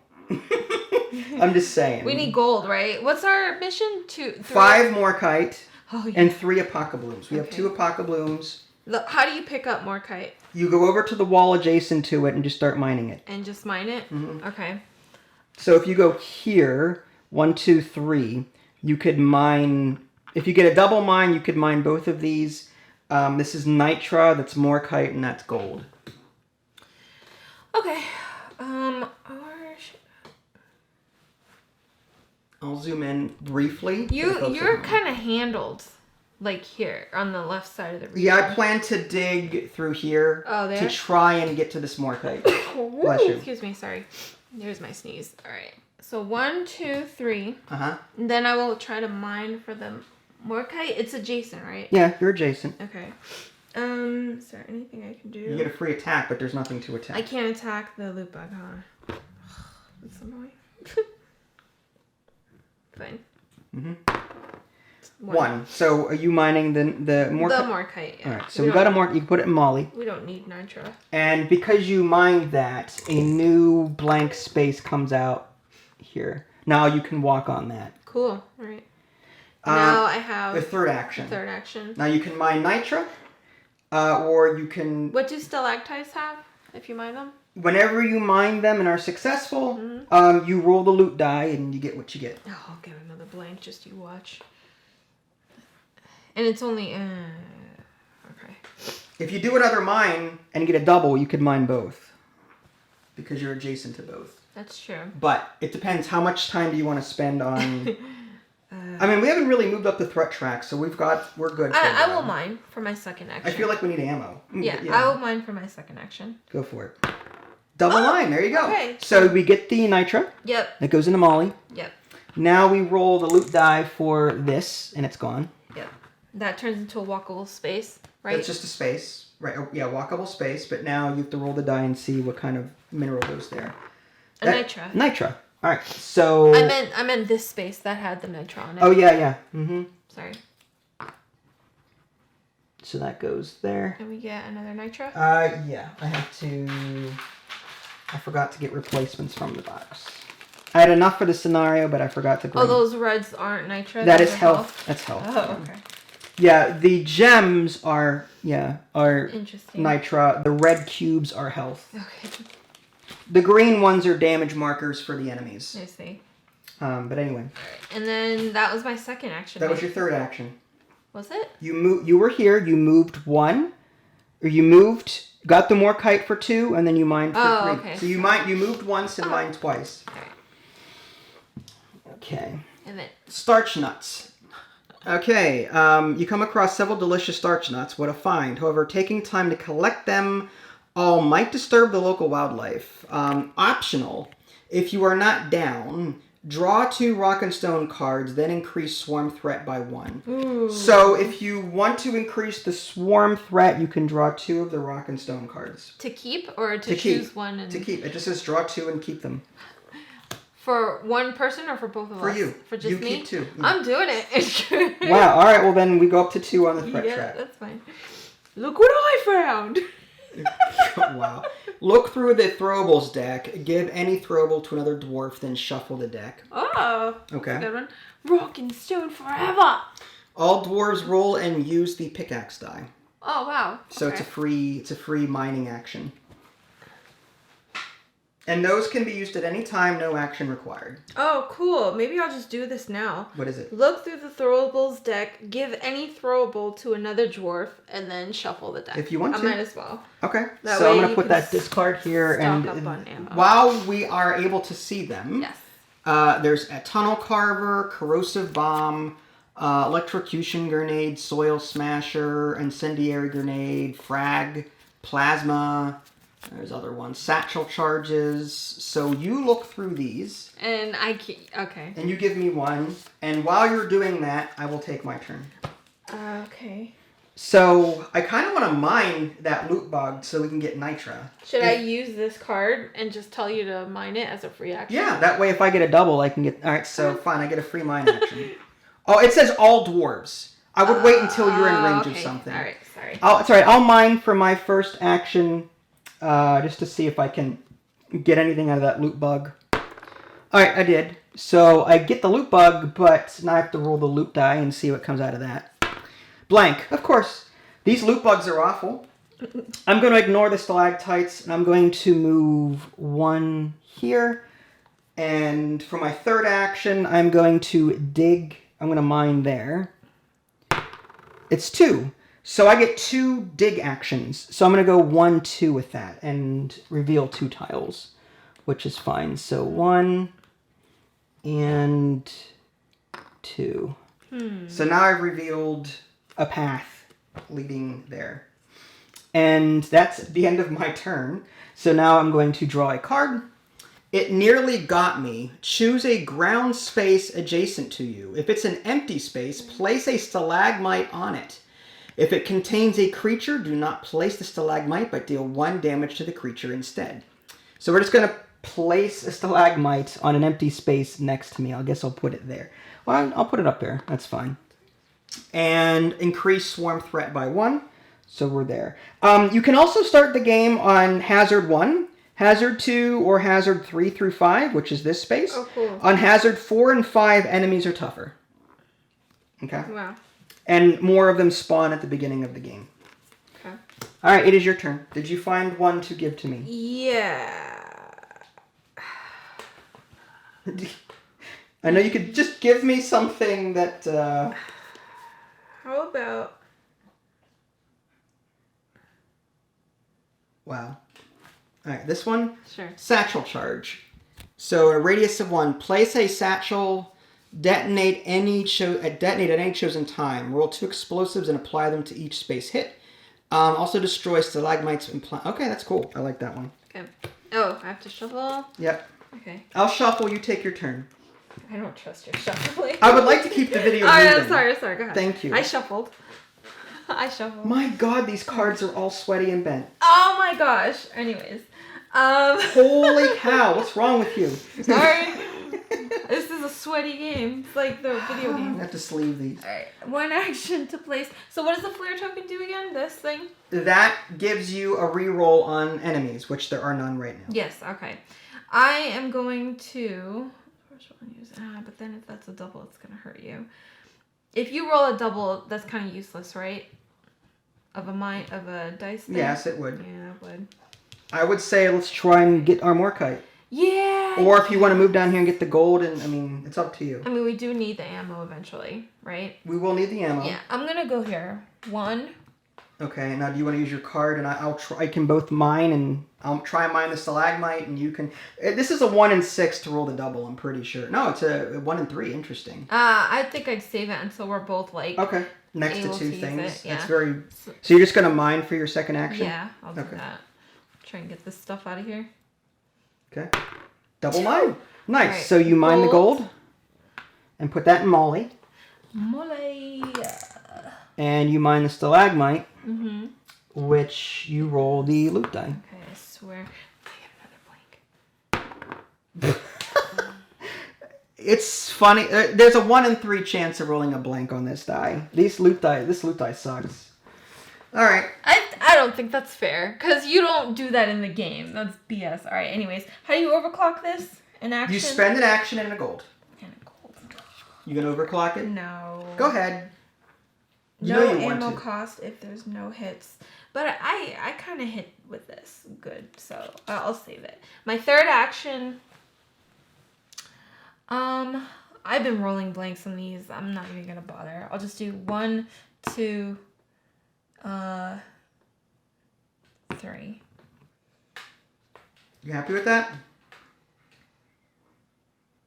I'm just saying. We need gold, right? What's our mission? 5 more kite Oh, yeah. and 3 apocablooms. We have Okay. 2 apocablooms. How do you pick up more kite? You go over to the wall adjacent to it and just start mining it. And just mine it? Mhm. Okay. So if you go here, 1, 2, 3, you could mine... If you get a double mine, you could mine both of these. This is nitra, that's more kite, and that's gold. Okay. I'll zoom in briefly. You're kind of handled, like here on the left side of the region. Yeah, I plan to dig through here to try and get to the s'more-kite. Bless you. Excuse me, sorry. There's my sneeze. All right. So 1, 2, 3. Uh-huh. And then I will try to mine for the morkite. It's adjacent, right? Yeah, you're adjacent. Okay. Is there anything I can do? You get a free attack, but there's nothing to attack. I can't attack the loot bug, huh? That's annoying. Fine. Mm-hmm. 1. So are you mining the morkite? The morkite, yeah. All right, so we got a morkite. You can put it in molly. We don't need nitro. And because you mined that, a new blank space comes out here. Now you can walk on that. Cool. All right. Now I have the third action. Third action. Now you can mine nitra, or you can... What do stalactites have if you mine them? Whenever you mine them and are successful, you roll the loot die and you get what you get. Oh, I'll get another blank, just you watch. And it's only... okay. If you do another mine and get a double, you could mine both. Because you're adjacent to both. That's true. But it depends how much time do you want to spend on... I mean, we haven't really moved up the threat track, so we're good. I will mine for my second action. I feel like we need ammo. Yeah, I will mine for my second action. Go for it. Double line, there you go. Okay. So we get the nitra. Yep. That goes into molly. Yep. Now we roll the loot die for this, and it's gone. Yep. That turns into a walkable space, right? It's just a space. Right, oh, yeah, walkable space, but now you have to roll the die and see what kind of mineral goes there. Nitra. Nitra. All right, so... I meant this space that had the nitra on it. Oh, yeah. Mm-hmm. Sorry. So that goes there. And we get another nitra? Yeah. I forgot to get replacements from the box. I had enough for the scenario, but I forgot to bring... Oh, those reds aren't nitra? That is health. That's health. Oh, okay. Yeah, the gems are Interesting. nitra. The red cubes are health. Okay. The green ones are damage markers for the enemies. I see. But anyway. And then that was my second action. That was your third action. Was it? You were here, you moved 1, or you moved, got the more kite for 2, and then you mined for 3. Okay. So you moved once and mined twice. Alright. Okay. And then... Starch nuts. Okay, you come across several delicious starch nuts. What a find. However, taking time to collect them all might disturb the local wildlife. Optional. If you are not down, draw 2 rock and stone cards, then increase swarm threat by 1. Ooh. So if you want to increase the swarm threat, you can draw 2 of the rock and stone cards. To keep or to choose one? And... To keep. It just says draw 2 and keep them. For one person or for both of us? For you. For just me? You keep 2. Yeah. I'm doing it. Wow. All right. Well, then we go up to 2 on the threat track. Yeah, that's fine. Look what I found. Wow. Look through the throwables deck. Give any throwable to another dwarf, then shuffle the deck. Oh. Okay. That's a good one. Rock and stone forever. All dwarves roll and use the pickaxe die. Oh wow. So it's a free mining action. And those can be used at any time, no action required. Oh, cool. Maybe I'll just do this now. What is it? Look through the throwables deck, give any throwable to another dwarf, and then shuffle the deck. If you want to. I might as well. Okay. That so I'm way going to you put can that discard here. stock And up on ammo. while we are able to see them, Yes. There's a tunnel carver, corrosive bomb, electrocution grenade, soil smasher, incendiary grenade, frag, plasma, There's other ones. Satchel charges. So you look through these. And I can't... Okay. And you give me one. And while you're doing that, I will take my turn. Okay. So I kind of want to mine that loot bug so we can get Nitra. Should I use this card and just tell you to mine it as a free action? Yeah, that way if I get a double, I can get... Alright, so fine, I get a free mine action. Oh, it says all dwarves. I would wait until you're in range of something. Alright, sorry. It's alright, I'll mine for my first action just to see if I can get anything out of that loot bug. Alright, I did. So I get the loot bug, but now I have to roll the loot die and see what comes out of that. Blank, of course. These loot bugs are awful. I'm going to ignore the stalactites, and I'm going to move one here. And for my third action, I'm going to dig. I'm going to mine there. It's 2. So I get 2 dig actions. So I'm going to go 1, 2 with that and reveal 2 tiles, which is fine. So 1 and 2. So now I've revealed a path leading there. And that's the end of my turn. So now I'm going to draw a card. It nearly got me. Choose a ground space adjacent to you. If it's an empty space, place a stalagmite on it. If it contains a creature, do not place the stalagmite, but deal 1 damage to the creature instead. So we're just going to place a stalagmite on an empty space next to me. I guess I'll put it there. Well, I'll put it up there. That's fine. And increase swarm threat by 1. So we're there. You can also start the game on hazard 1, hazard 2, or hazard 3 through 5, which is this space. Oh, cool. On hazard 4 and 5, enemies are tougher. Okay? Wow. And more of them spawn at the beginning of the game. Okay. All right, it is your turn. Did you find one to give to me? Yeah. I know you could just give me something that... How about... Wow. All right, this one? Sure. Satchel charge. So a radius of 1. Place a satchel, detonate at any chosen time. Roll 2 explosives and apply them to each space hit. Also destroy stalagmites. Okay, that's cool. I like that one. Okay. Oh, I have to shuffle? Yep. Okay. I'll shuffle. You take your turn. I don't trust your shuffling. I would like to keep the video moving. I'm sorry. Go ahead. Thank you. I shuffled. My God, these cards are all sweaty and bent. Oh my gosh. Anyways. Holy cow, what's wrong with you? Sorry. This is a sweaty game. It's like the video game. I have to sleeve these. Alright. 1 action to place. So what does the flare token do again? This thing? That gives you a reroll on enemies, which there are none right now. Yes, okay. I am going to... but then if that's a double, it's going to hurt you. If you roll a double, that's kind of useless, right? Of a dice thing? Yes, it would. Yeah, it would. I would say let's try and get our Morkite. Yeah! Or if you want to move down here and get the gold, and I mean, it's up to you. I mean, we do need the ammo eventually, right? We will need the ammo. Yeah, I'm going to go here. 1. Okay, now do you want to use your card? And I'll try. I can both mine, and I'll try and mine the stalagmite, and you can... This is a 1 and 6 to roll the double, I'm pretty sure. No, it's a 1 and 3. Interesting. I think I'd save it until we're both, like... Okay. Next to able 2 to things. use it, yeah. That's very... So you're just going to mine for your second action? Yeah, I'll do that. Try and get this stuff out of here. Okay. Double mine. Nice. Right. So you mine the gold and put that in Molly. Molly. And you mine the stalagmite, Mm-hmm. which you roll the loot die. Okay, I swear. I get another blank. It's funny. There's a 1 in 3 chance of rolling a blank on this die. This loot die sucks. All right. I don't think that's fair, because you don't do that in the game. That's BS. All right, anyways. How do you overclock this? An action? You spend an action and a gold. And a gold. You gonna overclock it? No. Go ahead. You No know you want ammo to. cost if there's no hits. But I kind of hit with this good, so I'll save it. My third action... I've been rolling blanks on these. I'm not even gonna bother. I'll just do 1, 2, 3. You happy with that?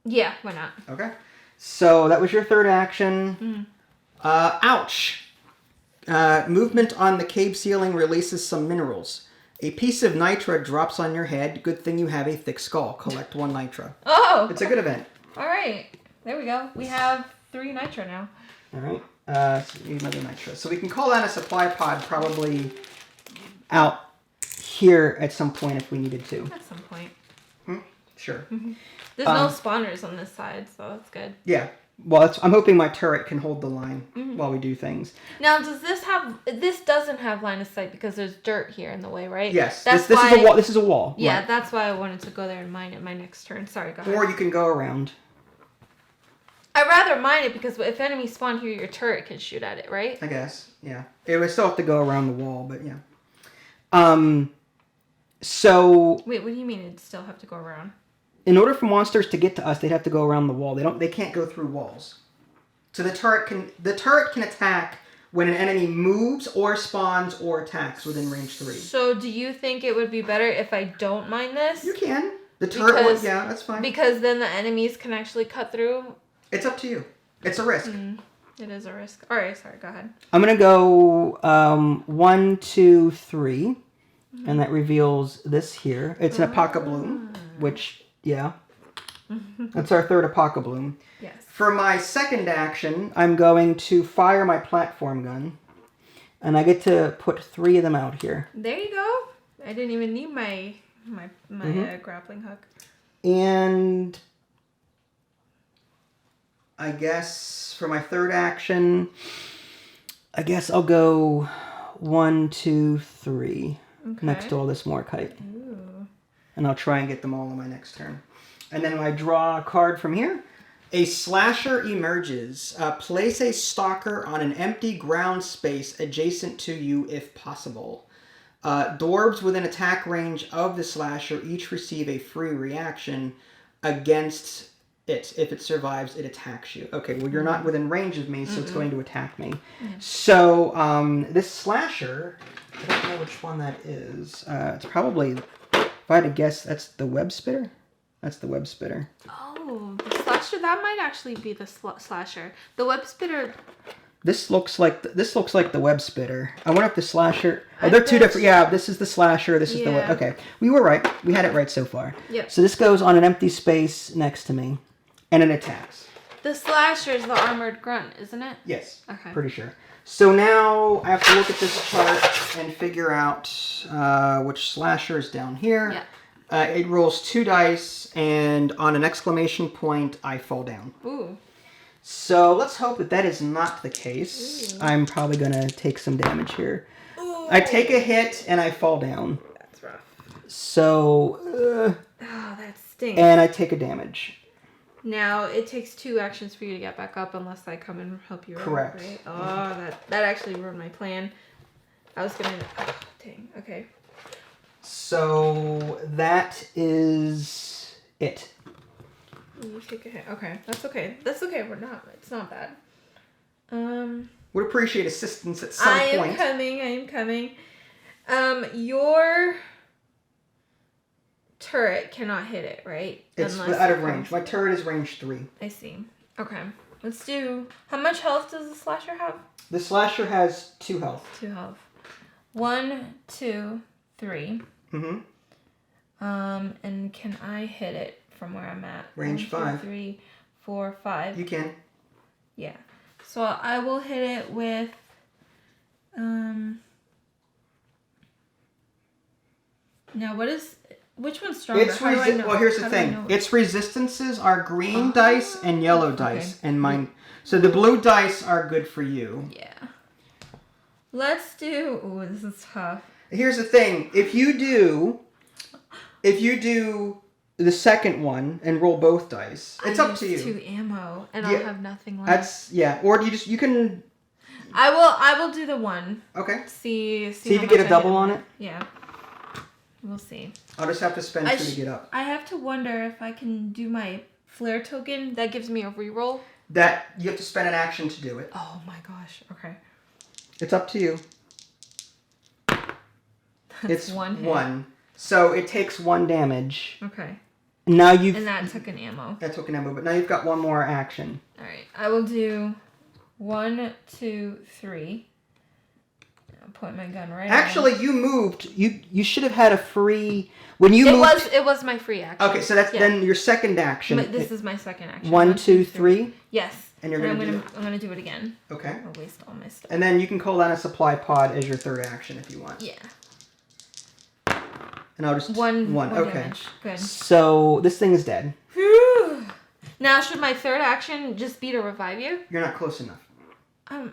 Yeah, why not? Okay. So that was your third action. Ouch. Movement on the cave ceiling releases some minerals. A piece of nitra drops on your head. Good thing you have a thick skull. Collect 1 nitra. Oh! It's a good event. All right. There we go. We have 3 nitra now. All right. So we need another nitra. So we can call that a supply pod probably out here at some point if we needed to. At some point. Sure. Mm-hmm. There's no spawners on this side, so that's good. Yeah. Well, I'm hoping my turret can hold the line while we do things. Now, does this have... This doesn't have line of sight because there's dirt here in the way, right? Yes. That's this why, is a wall. This is a wall. Yeah, right. that's why I wanted to go there and mine it my next turn. Sorry, go ahead. Or you can go around. I'd rather mine it because if enemies spawn here, your turret can shoot at it, right? I guess. Yeah. It would still have to go around the wall, but yeah. So... Wait, what do you mean it'd still have to go around? In order for monsters to get to us, they'd have to go around the wall. They can't go through walls. So the turret can attack when an enemy moves or spawns or attacks within range 3. So do you think it would be better if I don't mine this? You can. The turret would, yeah, that's fine. Because then the enemies can actually cut through? It's up to you. It's a risk. It is a risk. All right, sorry, go ahead. I'm going to go 1, 2, 3. And that reveals this here. It's an Apoca Bloom, which, yeah. That's our 3rd Apoca Bloom. Yes. For my second action, I'm going to fire my platform gun. And I get to put 3 of them out here. There you go. I didn't even need my grappling hook. And I guess for my 3rd action, I guess I'll go 1, 2, 3 next to all this Morkite. Ooh. And I'll try and get them all on my next turn. And then when I draw a card from here, a slasher emerges. Place a stalker on an empty ground space adjacent to you if possible. Dwarves within attack range of the slasher each receive a free reaction against it. If it survives, it attacks you. Okay, well, you're not within range of me, so it's going to attack me. So this slasher, I don't know which one that is. It's probably, if I had to guess, that's the web spitter? That's the web spitter. Oh, the slasher, that might actually be the slasher. The web spitter... This looks like the web spitter. I wonder if the slasher... Oh, they're 2 different... Yeah, this is the slasher, this is the web... Okay, we were right. We had it right so far. Yep. So this goes on an empty space next to me, and it attacks. The slasher is the armored grunt, isn't it? Yes. Okay. Pretty sure. So now I have to look at this chart and figure out which slasher is down here. Yeah. It rolls 2 dice, and on an exclamation point, I fall down. Ooh. So let's hope that is not the case. Ooh. I'm probably going to take some damage here. Ooh. I take a hit, and I fall down. That's rough. So... oh, that stinks. And I take a damage. Now, it takes 2 actions for you to get back up unless I come and help you. Correct. Right? Oh, that actually ruined my plan. I was going to... Oh, dang. Okay. So that is it. You take a hit. Okay, that's okay. That's okay. It's not bad. Would appreciate assistance at some point. I am coming. Your turret cannot hit it, right? It's out of range. My turret is range 3. I see. Okay. Let's do... How much health does the slasher have? The slasher has 2 health. 2 health. 1, 2, 3. Mm-hmm. And can I hit it from where I'm at? Range 1, 2, 5. 3, 4, 5. You can. Yeah. So I will hit it with now which one's stronger? Well, here's the thing. Its resistances are green dice and yellow dice, and mine. So the blue dice are good for you. Yeah. Let's do. Oh, this is tough. Here's the thing. If you do the second one and roll both dice, it's up to you. 2 ammo, and I'll have nothing left. Or you can. I will do the one. Okay. See if you get a double on it. Yeah. We'll see. I'll just have to spend 2 to get up. I have to wonder if I can do my flare token. That gives me a reroll. That you have to spend an action to do it. Oh my gosh. Okay. It's up to you. It's 1 hit. 1. So it takes 1 damage. Okay. Now and that took an ammo. That took an ammo, but now you've got 1 more action. All right. I will do 1, 2, 3. I'll point my gun right. Actually, you moved. You should have had a free when you moved. It was my free action. Okay, so that's then your second action. This is my second action. 1, 2, 3. Yes. And I'm gonna do it again. Okay. I'll waste all my stuff. And then you can call down a supply pod as your third action if you want. Yeah. And I'll just one Okay. Damage. Good. So this thing is dead. Whew. Now, should my third action just be to revive you? You're not close enough. I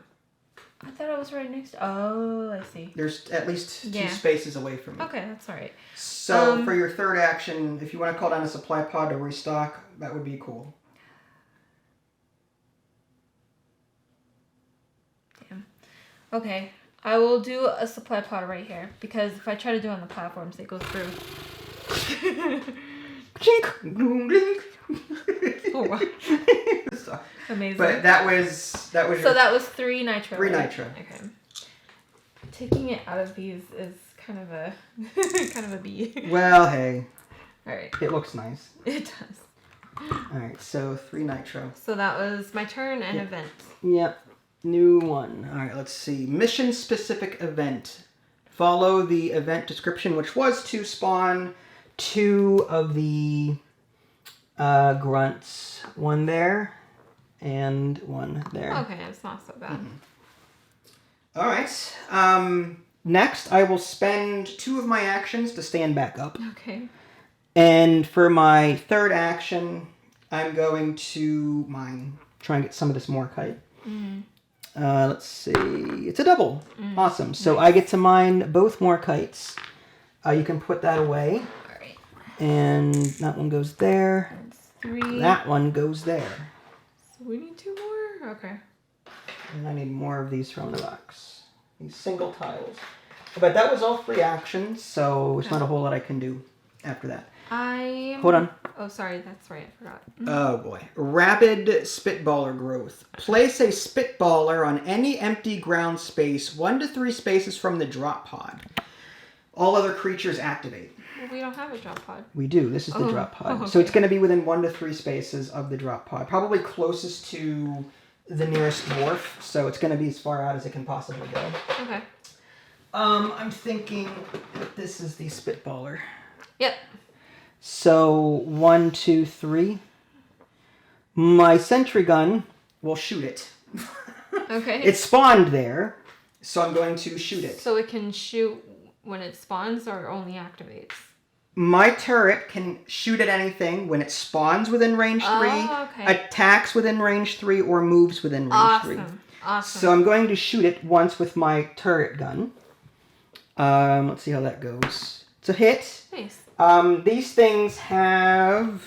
thought I was right next to... Oh, I see. There's at least 2 spaces away from you. Okay, that's all right. So for your third action, if you want to call down a supply pod to restock, that would be cool. Damn. Okay, I will do a supply pod right here, because if I try to do it on the platforms, they go through. Oh, wow. Amazing. But that was so that was 3 nitro. 3 right? nitro. Okay. Taking it out of these is kind of a B. Well, hey. All right. It looks nice. It does. All right, so 3 nitro. So that was my turn and event. Yep. New one. All right, let's see. Mission specific event. Follow the event description, which was to spawn 2 of the grunts. 1 there and 1 there. Okay, it's not so bad. All right. Next, I will spend 2 of my actions to stand back up. Okay. And for my third action, I'm going to mine. Try and get some of this Morkite. Let's see. It's a double. Awesome. So I get to mine both Morkites. You can put that away. All right. And that one goes there. That's 3. That one goes there. So we need 2 more? Okay. And I need more of these from the box. These single tiles. But that was all 3 actions, so there's not a whole lot I can do after that. Hold on. Oh, sorry. That's right. I forgot. Oh, boy. Rapid Spitballer growth. Place a Spitballer on any empty ground space 1 to 3 spaces from the drop pod. All other creatures activate. Well, we don't have a drop pod. We do. This is the drop pod. Okay. So it's going to be within 1 to 3 spaces of the drop pod. Probably closest to the nearest dwarf. So it's going to be as far out as it can possibly go. Okay. I'm thinking that this is the Spitballer. Yep. So 1, 2, 3. My sentry gun will shoot it. Okay. It spawned there, so I'm going to shoot it. So it can shoot when it spawns or only activates? My turret can shoot at anything when it spawns within range 3, okay. attacks within range 3, or moves within range 3. Awesome. So I'm going to shoot it once with my turret gun. Let's see how that goes. It's a hit. Nice. These things have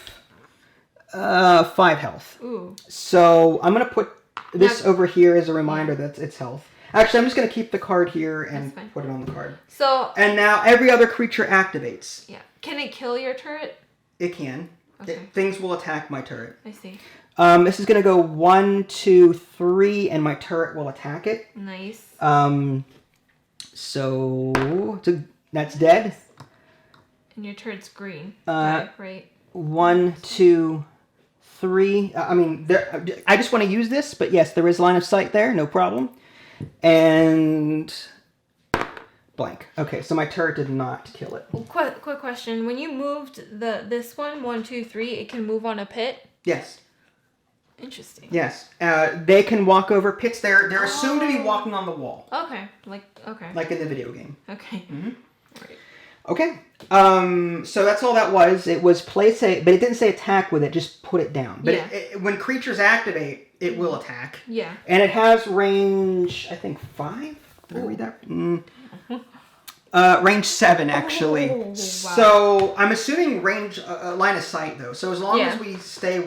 5 health. Ooh. So I'm going to put this over here as a reminder that it's health. Actually, I'm just going to keep the card here and put it on the card. So. And now every other creature activates. Yeah. Can it kill your turret? It can. Okay. Things will attack my turret. I see. This is going to go 1, 2, 3, and my turret will attack it. Nice. So that's dead. And your turret's green. Right. 1, 2, 3. I just want to use this, but yes, there is line of sight there. No problem. And blank. Okay, so my turret did not kill it. Quick question. When you moved this one, 1, 2, 3, it can move on a pit? Yes. Interesting. Yes. They can walk over pits. They're assumed to be walking on the wall. Okay. Like in the video game. Okay. Mm-hmm. Right. Okay. So that's all that was. It was place a, but it didn't say attack with it. Just put it down. But when creatures activate, it will attack. Yeah. And it has range, I think 5. Did I read that? Range 7 actually. Oh, wow. So I'm assuming range line of sight though. So as long as we stay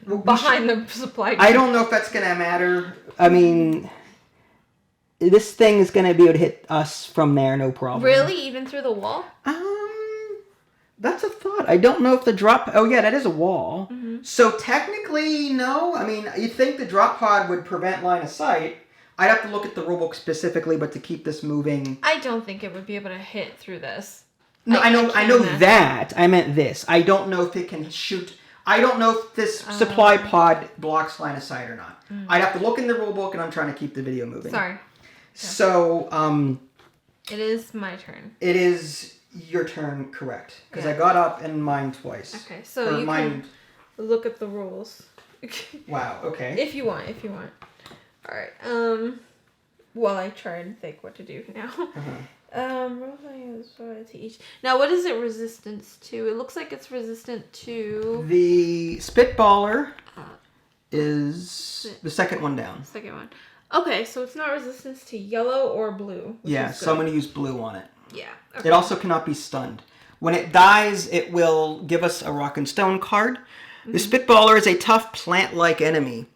behind the supply. I don't know if that's gonna matter. I mean, this thing is gonna be able to hit us from there, no problem. Really, even through the wall? That's a thought. I don't know if the drop. Oh yeah, that is a wall. Mm-hmm. So technically, no. I mean, you'd think the drop pod would prevent line of sight. I'd have to look at the rulebook specifically, but to keep this moving, I don't think it would be able to hit through this. No, I know that. I meant this. I don't know if it can shoot. I don't know if this supply pod blocks line of sight or not. I'd have to look in the rulebook, and I'm trying to keep the video moving. Sorry. So, It is my turn. It is your turn, correct? Because Yeah. I got up and mine twice. Okay, so you can look at the rules. Wow. Okay. If you want. All right. While I try and think what to do now. To each. Now, what is it resistance to? It looks like it's resistant to... The Spitballer is the second one down. Second one. Okay, so it's not resistance to yellow or blue. Yeah, so I'm going to use blue on it. Yeah. Okay. It also cannot be stunned. When it dies, it will give us a Rock and Stone card. The Spitballer is a tough plant-like enemy.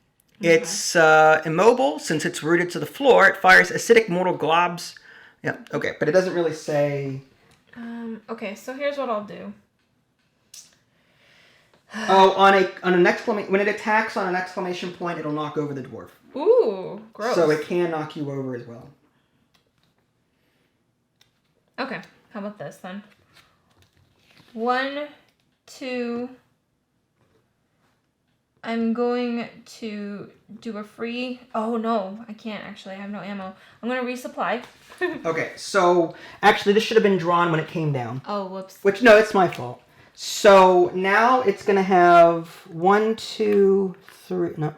Okay. It's immobile. Since it's rooted to the floor, it fires acidic mortal globs. Yeah, okay, but it doesn't really say... Okay, so here's what I'll do. Oh, on an exclamation... When it attacks on an exclamation point, it'll knock over the dwarf. Ooh, gross. So it can knock you over as well. Okay, how about this then? 1, 2... I'm going to do a free... Oh, no, I can't actually. I have no ammo. I'm going to resupply. Okay, so actually this should have been drawn when it came down. Oh, whoops. Which, no, it's my fault. So now it's going to have 1, 2, 3... No.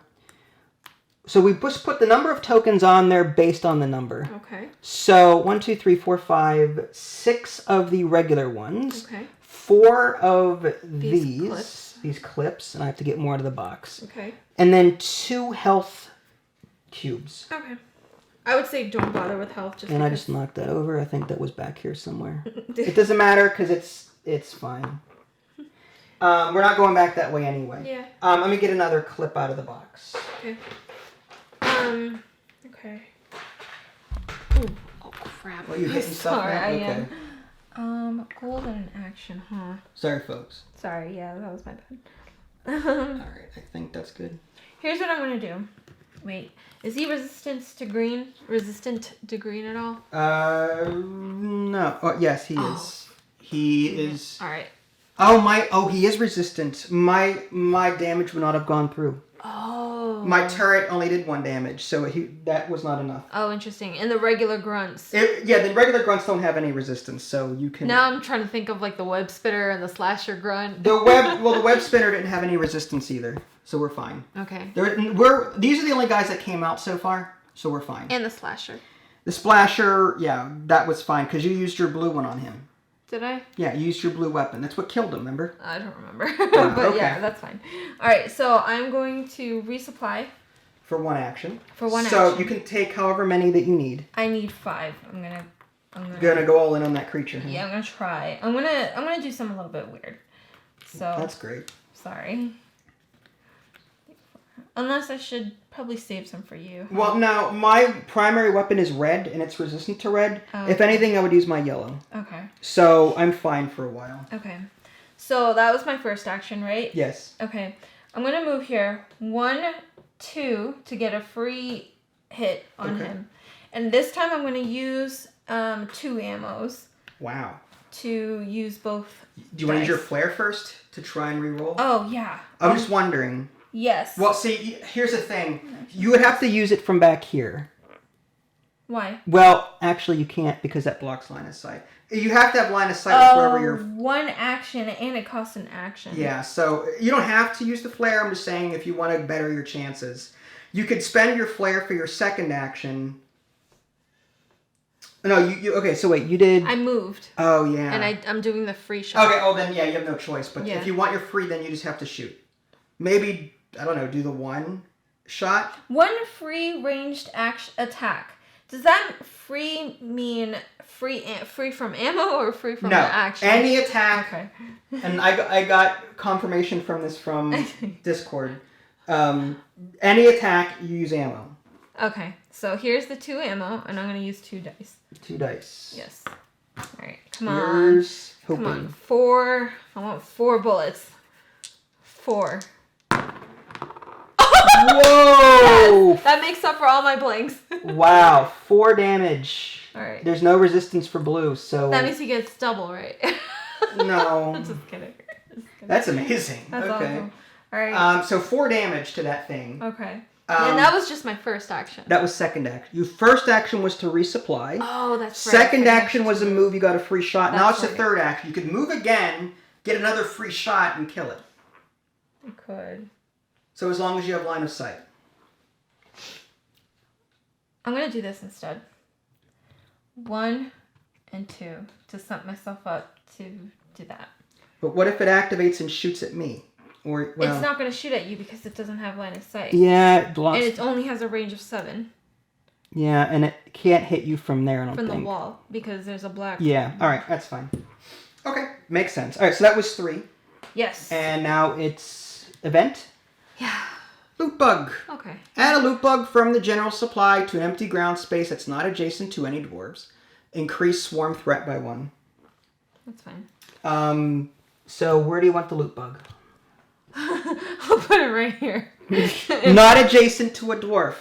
So we just put the number of tokens on there based on the number. Okay. So 1, 2, 3, 4, 5, 6 of the regular ones. Okay. 4 of these clips, and I have to get more out of the box. Okay. And then 2 health cubes. Okay. I would say don't bother with health. I just knocked that over. I think that was back here somewhere. It doesn't matter because it's fine. We're not going back that way anyway. Yeah. Let me get another clip out of the box. Okay. Okay. Ooh. Oh crap. Well, you hitting stuff Sorry, now? I Okay. am. Gold and an action, huh? Sorry, folks. Sorry, yeah, that was my bad. Alright, I think that's good. Here's what I'm gonna do. Wait, is he resistant to green? Resistant to green at all? No. Oh, yes, he is. He is. Alright. Oh, he is resistant. My damage would not have gone through. Oh. My turret only did 1 damage, so that was not enough. Oh, interesting. And the regular grunts. The regular grunts don't have any resistance, so you can... Now I'm trying to think of like the web spitter and the slasher grunt. The web spinner didn't have any resistance either, so we're fine. Okay. These are the only guys that came out so far, so we're fine. And the slasher. The splasher, yeah, that was fine, because you used your blue one on him. Did I? Yeah, you used your blue weapon. That's what killed him, remember? I don't remember. But okay. Yeah, that's fine. Alright, so I'm going to resupply. For 1 action. So So you can take however many that you need. I need 5. I'm gonna You're gonna go all in on that creature. Huh? Yeah, I'm gonna try. I'm gonna do something a little bit weird. So that's great. Sorry. Unless I should probably save some for you. Well, now, my primary weapon is red, and it's resistant to red. Oh, okay. If anything, I would use my yellow. Okay. So, I'm fine for a while. Okay. So, that was my first action, right? Yes. Okay. I'm going to move here. 1, 2 to get a free hit on him. And this time, I'm going to use 2 ammos. Wow. To use both. Do you want to use your flare first to try and reroll? Oh, yeah. I'm just wondering. Yes. Well, see, here's the thing. You would have to use it from back here. Why? Well, actually, you can't because that blocks line of sight. You have to have line of sight wherever you're... 1 action, and it costs an action. Yeah, so you don't have to use the flare. I'm just saying if you want to better your chances. You could spend your flare for your second action. No, you okay, so wait, you did... I moved. Oh, yeah. And I'm doing the free shot. Okay, oh, then, yeah, you have no choice. But if you want your free, then you just have to shoot. Maybe, I don't know, do the 1 shot? 1 free ranged attack. Does that free mean free from ammo or free from the action? No, any attack. Okay. And I got confirmation from this from Discord. Any attack, you use ammo. Okay, so here's the 2 ammo, and I'm going to use 2 dice. 2 dice. Yes. All right, come on. Hoping. Come on, 4. I want 4 bullets. 4. Whoa! Yes, that makes up for all my blanks. Wow, 4 damage. All right. There's no resistance for blue, so... That means he gets double, right? No. Just kidding. That's amazing. That's okay. awesome. All right. So 4 damage to that thing. Okay. And that was just my first action. That was second action. Your first action was to resupply. Oh, that's right. Second action was a move. You got a free shot. Now it's the right. third action. You could move again, get another free shot, and kill it. You could. So as long as you have line of sight. I'm going to do this instead. 1 and 2 to set myself up to do that. But what if it activates and shoots at me? Or well, it's not going to shoot at you because it doesn't have line of sight. Yeah, it blocks. And it only has a range of 7. Yeah, and it can't hit you from there, I don't think. From the wall, because there's a black... Yeah, alright, that's fine. Okay, makes sense. Alright, so that was 3. Yes. And now it's event? Yeah. Loot bug. Okay. Add a loot bug from the general supply to an empty ground space that's not adjacent to any dwarves. Increase swarm threat by 1. That's fine. So where do you want the loot bug? I'll put it right here. Not adjacent to a dwarf.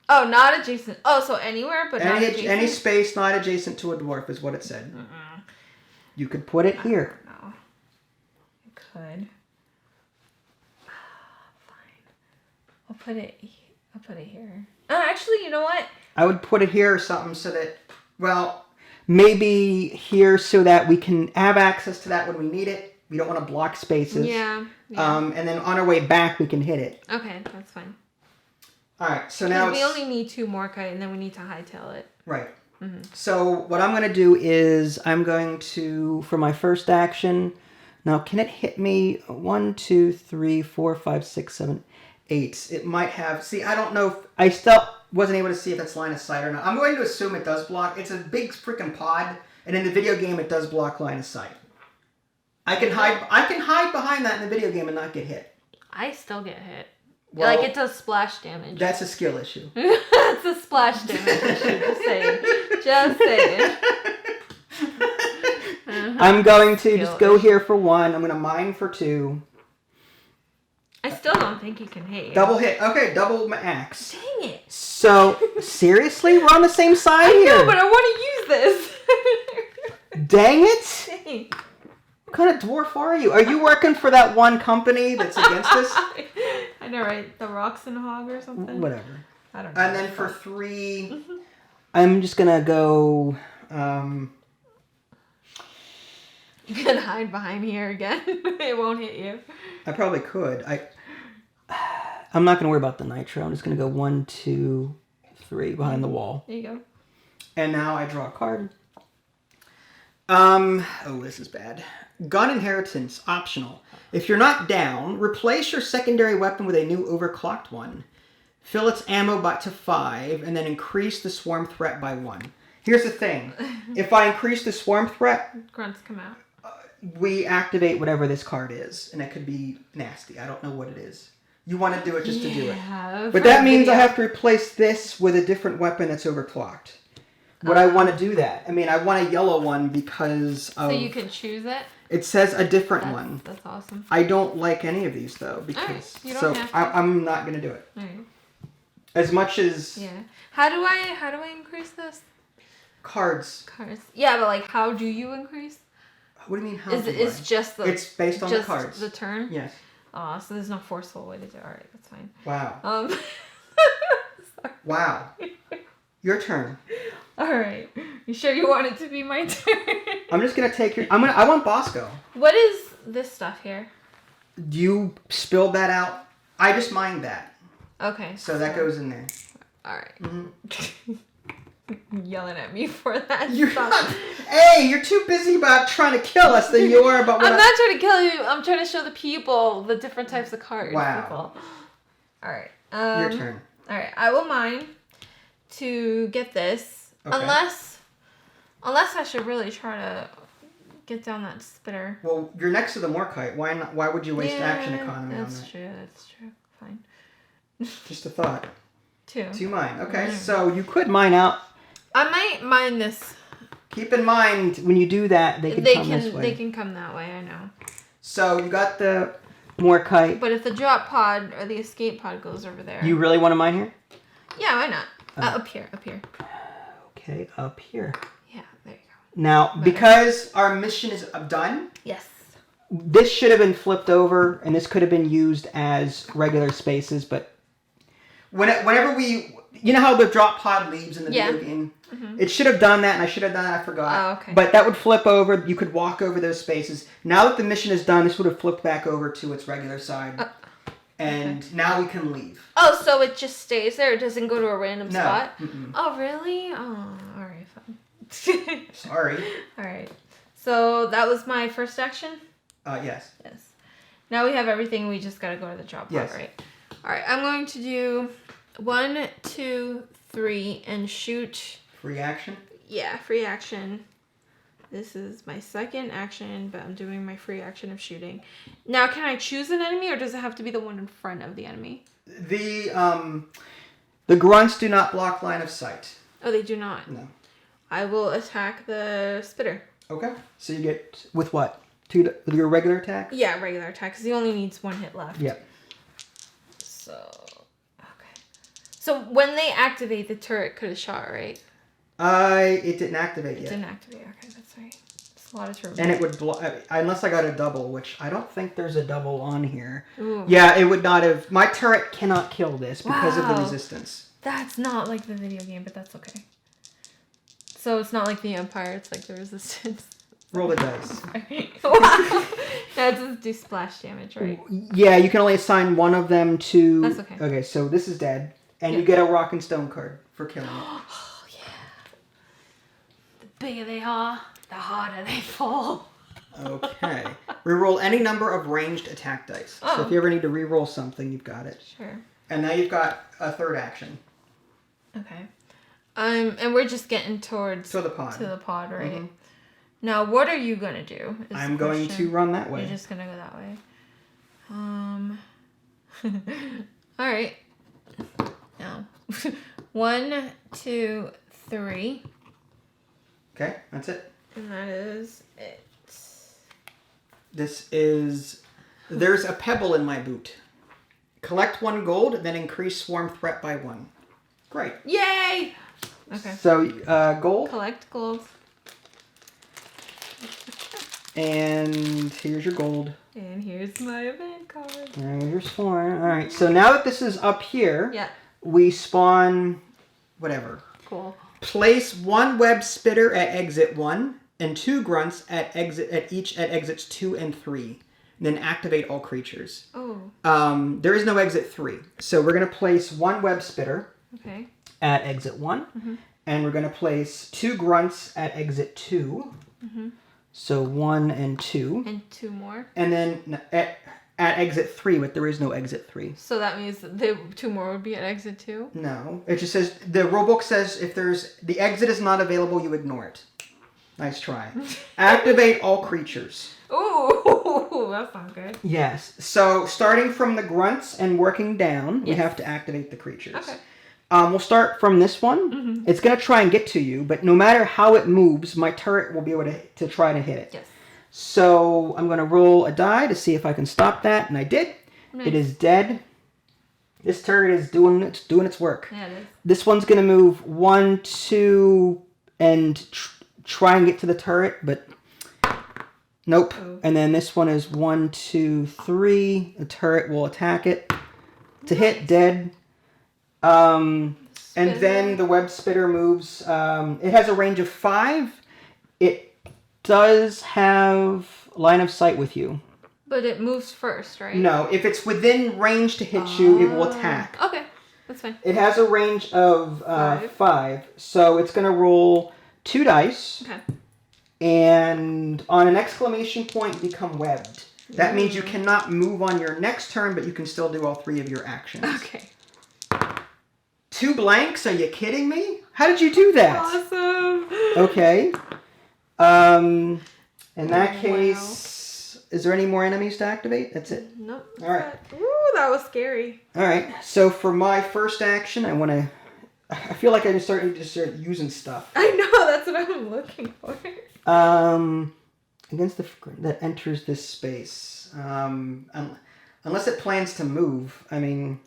Oh, not adjacent. Oh, so anywhere, but not adjacent? Any space not adjacent to a dwarf is what it said. You could put it here. No. You could. Fine. I'll put it here. Actually, you know what? I would put it here or something so that, well, maybe here so that we can have access to that when we need it. We don't want to block spaces. Yeah. And then on our way back, we can hit it. Okay, that's fine. All right, so now we only need 2 more kite, and then we need to hightail it. Right. Mm-hmm. So what I'm going to do is I'm going to, for my first action, now can it hit me 1, 2, 3, 4, 5, 6, 7, 8? It might have, see, I don't know if, I still wasn't able to see if that's line of sight or not. I'm going to assume it does block. It's a big freaking pod, and in the video game it does block line of sight. I can hide behind that in the video game and not get hit. I still get hit. Well, like, it does splash damage. That's a skill issue. It's a splash damage issue. Just saying. I'm going to just go here for 1. I'm going to mine for 2. I still don't think you can hit you. Double hit. Okay, double my axe. Dang it. So, seriously? We're on the same side here. I know, but I want to use this. Dang it. Dang. What kind of dwarf are you? Are you working for that one company that's against us? I know, right? The Roxen Hog or something? Whatever. I don't know. And then for 3, I'm just going to go... You can hide behind here again. It won't hit you. I probably could. I'm not going to worry about the nitro. I'm just going to go 1, 2, 3 behind the wall. There you go. And now I draw a card. Oh, this is bad. Gun inheritance, optional. If you're not down, replace your secondary weapon with a new overclocked one. Fill its ammo to 5, and then increase the swarm threat by 1. Here's the thing. If I increase the swarm threat... Grunts come out. We activate whatever this card is, and it could be nasty. I don't know what it is. You want to do it just to do it. But that means I have to replace this with a different weapon that's overclocked. Would I want to do that? I mean, I want a yellow one because of... So you can choose it? It says a different one. That's awesome. I don't like any of these, though, because... You don't have to. I'm not going to do it. All right. As much as... Yeah. How do I increase this? Cards. Yeah, but like, how do you increase? What do you mean, how It's just the... It's based on the cards. the turn? Yes. Oh, so there's no forceful way to do it. All right, that's fine. Wow. Wow. Your turn. All right. You sure you want it to be my turn? I'm just going to take your... I want Bosco. What is this stuff here? You spilled that out. I just mined that. Okay. So that goes in there. All right. Mm-hmm. Yelling at me for that. Hey, you're too busy about trying to kill us than you are about what I'm not trying to kill you. I'm trying to show the people the different types of cards. Wow. People. All right. Your turn. All right. I will mine to get this. Okay. Unless I should really try to get down that spitter. Well, you're next to the Morkite. Why not? Why would you waste action economy on that? That's true. Fine. Just a thought. 2 mine. Okay, so you could mine out. I might mine this. Keep in mind, when you do that, they can come this way. They can come that way, I know. So you got the Morkite. But if the drop pod or the escape pod goes over there. You really want to mine here? Yeah, why not? Up here. Okay, up here. Yeah, there you go. Now, because our mission is done. Yes. This should have been flipped over, and this could have been used as regular spaces, but whenever we, you know how the drop pod leaves in the video game? Mm-hmm. It should have done that, and I should have done that, I forgot. Oh, okay. But that would flip over, you could walk over those spaces. Now that the mission is done, this would have flipped back over to its regular side. And now we can leave. Oh, so it just stays there? It doesn't go to a random spot? Mm-mm. Oh, really? Oh, alright, fine. Sorry. Alright. So that was my first action? Yes. Yes. Now we have everything, we just gotta go to the drop pod, right? Alright, I'm going to do 1, 2, 3, and shoot. Free action? Yeah, free action. This is my second action, but I'm doing my free action of shooting. Now, can I choose an enemy, or does it have to be the one in front of the enemy? The grunts do not block line of sight. Oh, they do not? No. I will attack the spitter. Okay. So you get, with what? With your regular attack? Yeah, regular attack, because he only needs 1 hit left. Yep. So, okay. So when they activate, the turret could have shot, right? It didn't activate yet. It didn't activate. Okay, that's right. It's a lot of turret. And it would unless I got a double, which I don't think there's a double on here. Ooh. Yeah, it would not have. My turret cannot kill this because of the resistance. That's not like the video game, but that's okay. So it's not like the Empire. It's like the resistance. Roll the dice. Wow. That doesn't do splash damage, right? Yeah, you can only assign one of them to. That's okay. Okay, so this is dead, and you get a rock and stone card for killing it. Oh yeah. The bigger they are, the harder they fall. Okay. Reroll any number of ranged attack dice. Oh. So if you ever need to reroll something, you've got it. Sure. And now you've got a third action. Okay. And we're just getting towards to the pod. Right? Mm-hmm. Now, what are you gonna do? I'm going to run that way. You're just gonna go that way. All right. Now, 1, 2, 3. Okay, that's it. And that is it. This is... There's a pebble in my boot. Collect 1 gold, then increase swarm threat by 1. Great. Yay! Okay. So, gold. Collect gold. And here's your gold. And here's my event card. And here's swarm. Alright, so now that this is up here, we spawn... whatever. Cool. Place 1 web spitter at exit 1 and 2 grunts at exits 2 and 3. Then activate all creatures. Oh. There is no exit 3. So we're going to place 1 web spitter at exit 1. Mm-hmm. And we're going to place 2 grunts at exit 2. Mm-hmm. So 1 and 2. And 2 more. And then at exit 3, but there is no exit 3. So that means the 2 more would be at exit 2? No. It just says, the rulebook says if the exit is not available, you ignore it. Nice try. Activate all creatures. Ooh, that's not good. Yes. So starting from the grunts and working down, we have to activate the creatures. Okay. We'll start from this one. Mm-hmm. It's going to try and get to you, but no matter how it moves, my turret will be able to try to hit it. Yes. So I'm going to roll a die to see if I can stop that, and I did. Nice. It is dead. This turret is doing its work. Yeah, it is. This one's going to move 1, 2, and try and get to the turret, but nope. Oh. And then this one is 1, 2, 3. The turret will attack it. To hit, dead. And then the web spitter moves. It has a range of 5. It does have line of sight with you. But it moves first, right? No, if it's within range to hit you, it will attack. Okay, that's fine. It has a range of 5. So it's going to roll 2 dice. Okay. And on an exclamation point, you become webbed. That means you cannot move on your next turn, but you can still do all 3 of your actions. Okay. 2 blanks? Are you kidding me? How did you do that? Awesome. Okay. In that case, is there any more enemies to activate? That's it. Nope. All right. Ooh, that was scary. All right. So for my first action, I feel like I just start using stuff. I know. That's what I'm looking for. Against that enters this space. Unless it plans to move. I mean.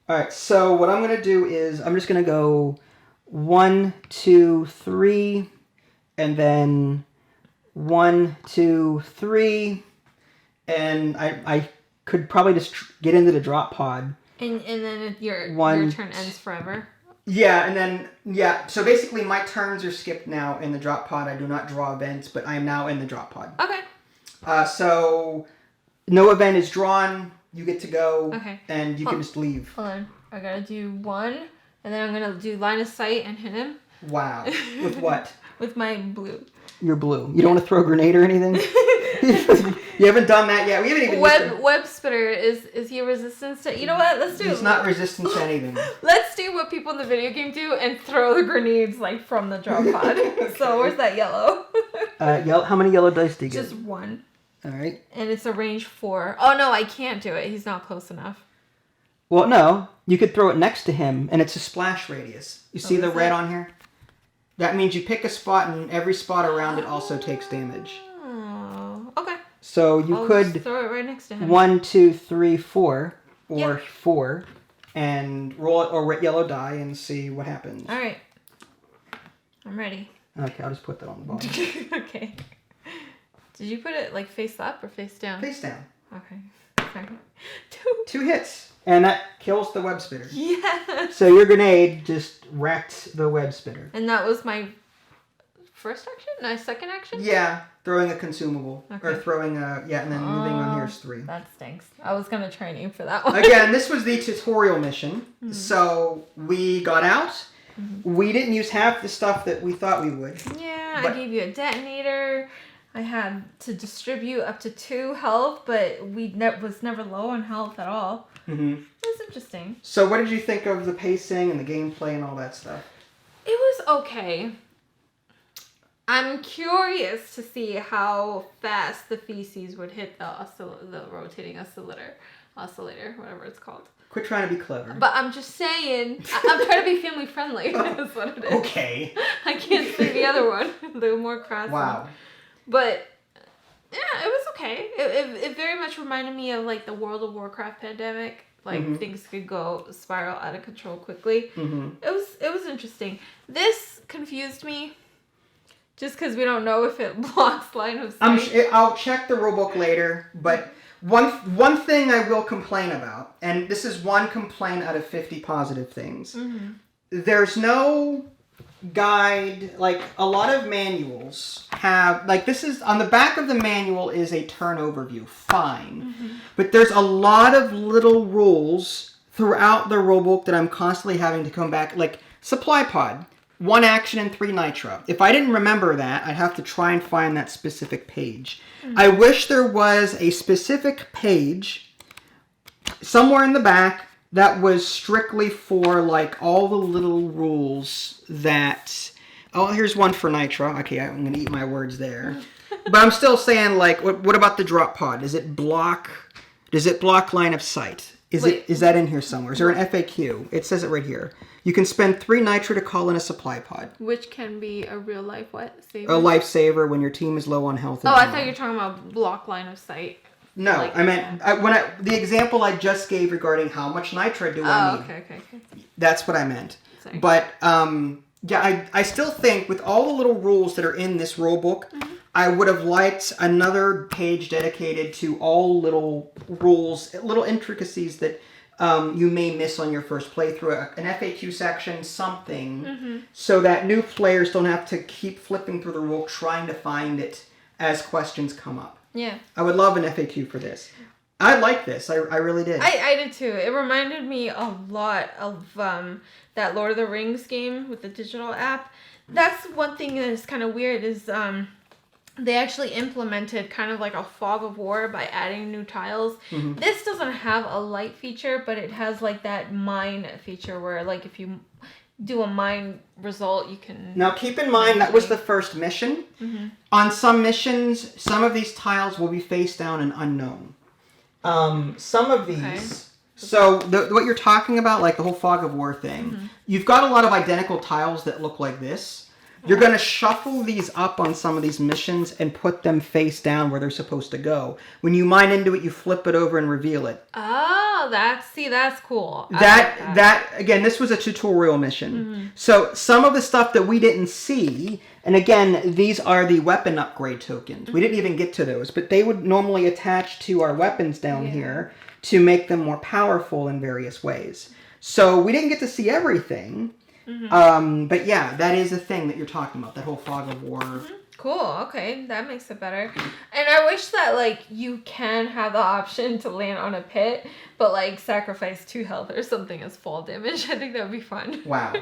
All right, so what I'm going to do is I'm just going to go 1, 2, 3, and then 1, 2, 3, and I could probably just get into the drop pod And then your turn ends forever. Yeah, and then, so basically my turns are skipped now in the drop pod. I do not draw events, but I am now in the drop pod. Okay. So, no event is drawn, you get to go, and you can just leave. Hold on, I gotta do 1, and then I'm gonna do line of sight and hit him. Wow. With what? With my blue. Your blue. You don't want to throw a grenade or anything? You haven't done that yet. We haven't even Web spitter is he resistance to? You know what? Let's do. He's not resistant to anything. Let's do what people in the video game do and throw the grenades like from the drop pod. Okay. So where's that yellow? Yellow. How many yellow dice do you get? Just 1. All right. And it's a range 4. Oh no, I can't do it. He's not close enough. Well, no. You could throw it next to him, and it's a splash radius. You see the red on here? That means you pick a spot, and every spot around it also takes damage. Oh, okay. So you could just throw it right next to him. 1, 2, 3, 4, or 4, and roll it or yellow die and see what happens. All right. I'm ready. Okay, I'll just put that on the bottom. Okay. Did you put it like face up or face down? Face down. Okay. Sorry. 2 hits, and that kills the web spitter. Yeah. So your grenade just wrecked the web spitter. And that was my first action? No, second action? Yeah, throwing a consumable. Okay. Or throwing a, and then moving on here is 3. That stinks. I was going to train you for that one. Again, this was the tutorial mission. Mm-hmm. So we got out. Mm-hmm. We didn't use half the stuff that we thought we would. Yeah, I gave you a detonator. I had to distribute up to 2 health, but was never low on health at all. Mm-hmm. It was interesting. So what did you think of the pacing and the gameplay and all that stuff? It was okay. I'm curious to see how fast the feces would hit the rotating oscillator, whatever it's called. Quit trying to be clever. But I'm just saying, I'm trying to be family friendly. That's what it is. Okay. I can't say the other one, the more crass one. But yeah, it was okay. It very much reminded me of like the World of Warcraft pandemic. Like things could go spiral out of control quickly. Mm-hmm. It was interesting. This confused me. Just because we don't know if it blocks line of sight. I'll check the rulebook later, but one thing I will complain about, and this is one complaint out of 50 positive things. Mm-hmm. There's no guide. Like a lot of manuals have, like this is on the back of the manual is a turn overview. Fine, but there's a lot of little rules throughout the rulebook that I'm constantly having to come back. Like supply pod. 1 action and 3 nitra. If I didn't remember that, I'd have to try and find that specific page. Mm-hmm. I wish there was a specific page somewhere in the back that was strictly for like all the little rules that... Oh, here's one for nitra. Okay, I'm going to eat my words there. But I'm still saying like, what about the drop pod? Does it block line of sight? Is that in here somewhere? Is there an FAQ? It says it right here. You can spend 3 nitra to call in a supply pod. Which can be a real life what? Saver? A lifesaver when your team is low on health. I thought you were talking about block line of sight. No, like, I meant the example I just gave regarding how much nitra do I need. Okay. That's what I meant. Sorry. But I still think with all the little rules that are in this rule book, I would have liked another page dedicated to all little rules, little intricacies that you may miss on your first playthrough. An FAQ section, something, so that new players don't have to keep flipping through the rule trying to find it as questions come up. Yeah. I would love an FAQ for this. I like this. I really did. I did too. It reminded me a lot of that Lord of the Rings game with the digital app. That's one thing that is kind of weird is... they actually implemented kind of like a fog of war by adding new tiles. Mm-hmm. This doesn't have a light feature, but it has like that mine feature where like if you do a mine result, you can... Now keep in mind that was the first mission. Mm-hmm. On some missions, some of these tiles will be face down and unknown. Some of these... Okay. So what you're talking about, like the whole fog of war thing, you've got a lot of identical tiles that look like this. You're going to shuffle these up on some of these missions and put them face down where they're supposed to go. When you mine into it, you flip it over and reveal it. Oh, that's cool. That again, this was a tutorial mission. Mm-hmm. So some of the stuff that we didn't see, and again, these are the weapon upgrade tokens. We didn't even get to those, but they would normally attach to our weapons down here to make them more powerful in various ways. So we didn't get to see everything. But yeah, that is a thing that you're talking about, that whole fog of war. Cool. Okay, that makes it better. And I wish that like you can have the option to land on a pit, but like sacrifice 2 health or something as fall damage. I think that would be fun. Wow.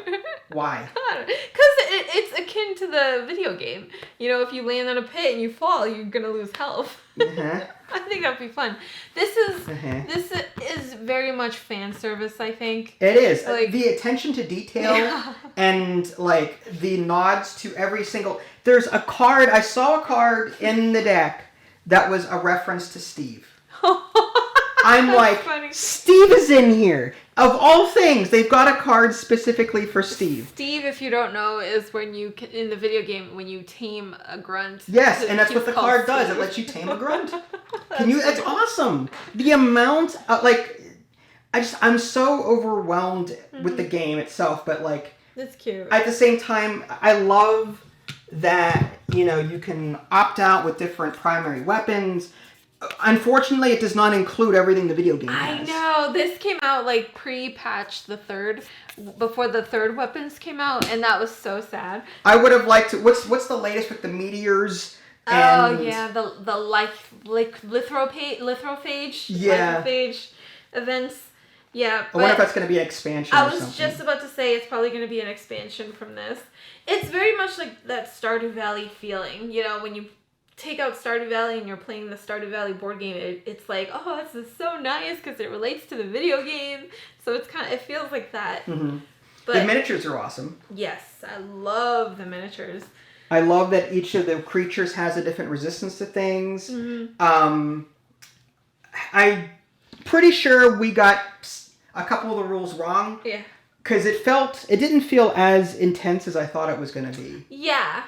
Why? Because it's akin to the video game. You know, if you land on a pit and you fall, you're gonna lose health. I think that'd be fun. This is very much fan service, I think. It is. Like, the attention to detail and like the nods to every single... There's a card, I saw a card in the deck that was a reference to Steve. I'm like, funny. Steve is in here. Of all things, they've got a card specifically for Steve. Steve, if you don't know, is when you, in the video game, when you tame a grunt. Yes, and that's what the card does. It lets you tame a grunt. That's awesome. The amount, I'm so overwhelmed with the game itself, but like... That's cute. At the same time, I love that, you know, you can opt out with different primary weapons. Unfortunately, it does not include everything the video game has. I know. This came out like pre-patch the 3rd, before the 3rd weapons came out, and that was so sad. I would have liked to... What's the latest with the meteors? And... Oh yeah, the lithophage. Yeah. Lithophage events. Yeah. I wonder if that's going to be an expansion or something. I was just about to say it's probably going to be an expansion from this. It's very much like that Stardew Valley feeling. You know, when you take out Stardew Valley and you're playing the Stardew Valley board game, it's like, oh, this is so nice because it relates to the video game. So it feels like that. Mm-hmm. But the miniatures are awesome. Yes, I love the miniatures. I love that each of the creatures has a different resistance to things. Mm-hmm. I'm pretty sure we got a couple of the rules wrong. Yeah. Because it didn't feel as intense as I thought it was going to be. Yeah.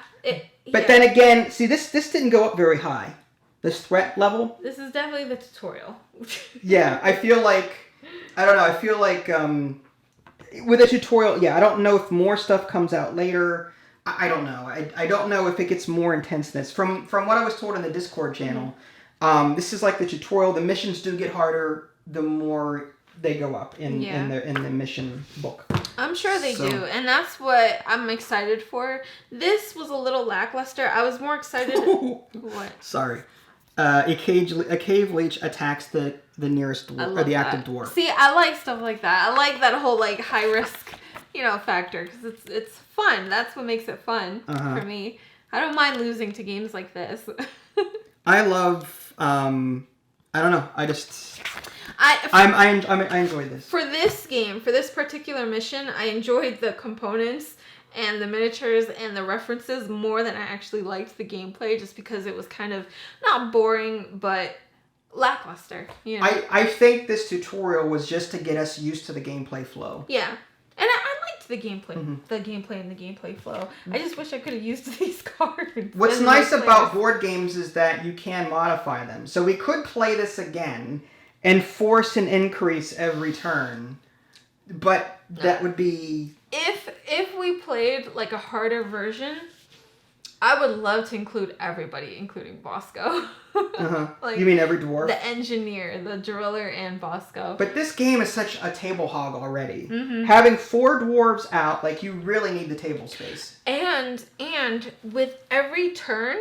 But then again, see, this didn't go up very high. This threat level. This is definitely the tutorial. Yeah, I feel like with a tutorial, I don't know if more stuff comes out later. I don't know. I don't know if it gets more intense than this. From what I was told in the Discord channel, this is like the tutorial. The missions do get harder the more they go up in the mission book. I'm sure they do, and that's what I'm excited for. This was a little lackluster. I was more excited. What? Sorry. A cave leech attacks the nearest dwarf, or the active dwarf. See, I like stuff like that. I like that whole like high risk, factor because it's fun. That's what makes it fun for me. I don't mind losing to games like this. I love. I don't know. I enjoyed this. For this game, for this particular mission, I enjoyed the components and the miniatures and the references more than I actually liked the gameplay, just because it was kind of not boring, but lackluster. You know? I think this tutorial was just to get us used to the gameplay flow. Yeah. And I liked the gameplay, the gameplay and the gameplay flow. I just wish I could have used these cards. What's nice about board games is that you can modify them. So we could play this again and force an increase every turn, but that would be... If we played like a harder version, I would love to include everybody, including Bosco. Like, you mean every dwarf? The engineer, the driller, and Bosco. But this game is such a table hog already. Having 4 dwarves out, like, you really need the table space. And with every turn,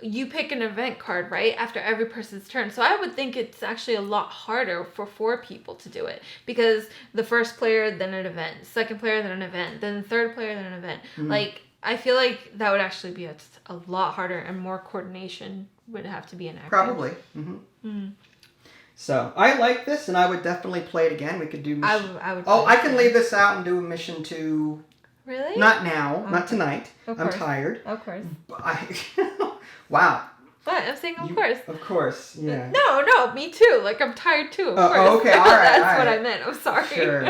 you pick an event card, right? After every person's turn. So I would think it's actually a lot harder for 4 people to do it. Because the first player, then an event. Second player, then an event. Then the third player, then an event. Like, I feel like that would actually be a lot harder, and more coordination would have to be enacted. Probably. So, I like this, and I would definitely play it again. We could do mission... I would I can leave this out and do a mission 2... Really? Not now. Okay. Not tonight. I'm tired. Of course. Wow. What? I'm saying of course. Of course, yeah. No, me too. Like, I'm tired too, of course. Okay, all right. That's what I meant. I'm sorry. Sure.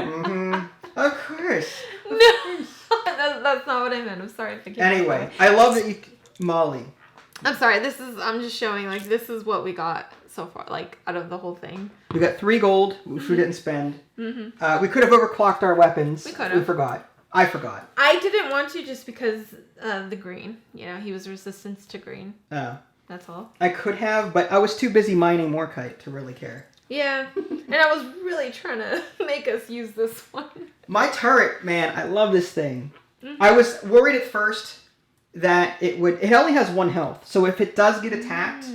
Of course. No. That's not what I meant. I'm sorry if I can't. Anyway, I love that you... Molly. I'm sorry. I'm just showing, like, this is what we got so far, like, out of the whole thing. We got 3 gold, which we didn't spend. We could have overclocked our weapons. We could have. We forgot. I forgot. I didn't want to just because the green. He was resistance to green. Oh. That's all. I could have, but I was too busy mining Morkite to really care. Yeah, and I was really trying to make us use this one. My turret, man, I love this thing. I was worried at first that it only has 1 health, so if it does get attacked,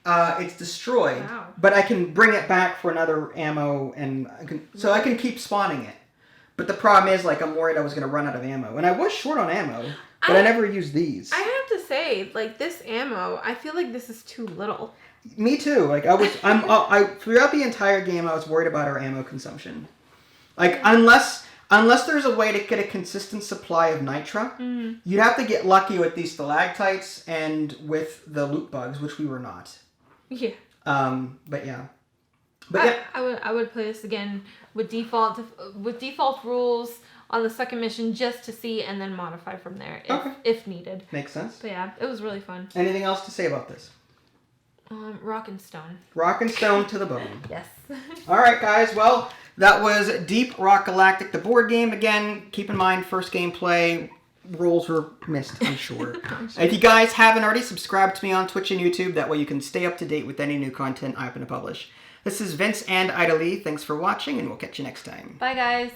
it's destroyed. Wow. But I can bring it back for another ammo, and I can keep spawning it. But the problem is, like, I'm worried I was going to run out of ammo, and I was short on ammo, but I never used these. I have to say, like, this ammo, I feel like this is too little. Me too. Like, I throughout the entire game, I was worried about our ammo consumption. Like, unless there's a way to get a consistent supply of nitra, you'd have to get lucky with these stalactites and with the loot bugs, which we were not. Yeah. But yeah. I would play this again with default rules on the second mission just to see, and then modify from there if needed. Makes sense. But yeah, it was really fun. Anything else to say about this? Rock and stone. Rock and stone to the bone. Yes. All right, guys. Well, that was Deep Rock Galactic, the board game. Again, keep in mind, first gameplay rules were missed, I'm sure. If you guys haven't already, subscribe to me on Twitch and YouTube. That way you can stay up to date with any new content I happen to publish. This is Vince and Ida Lee. Thanks for watching, and we'll catch you next time. Bye, guys.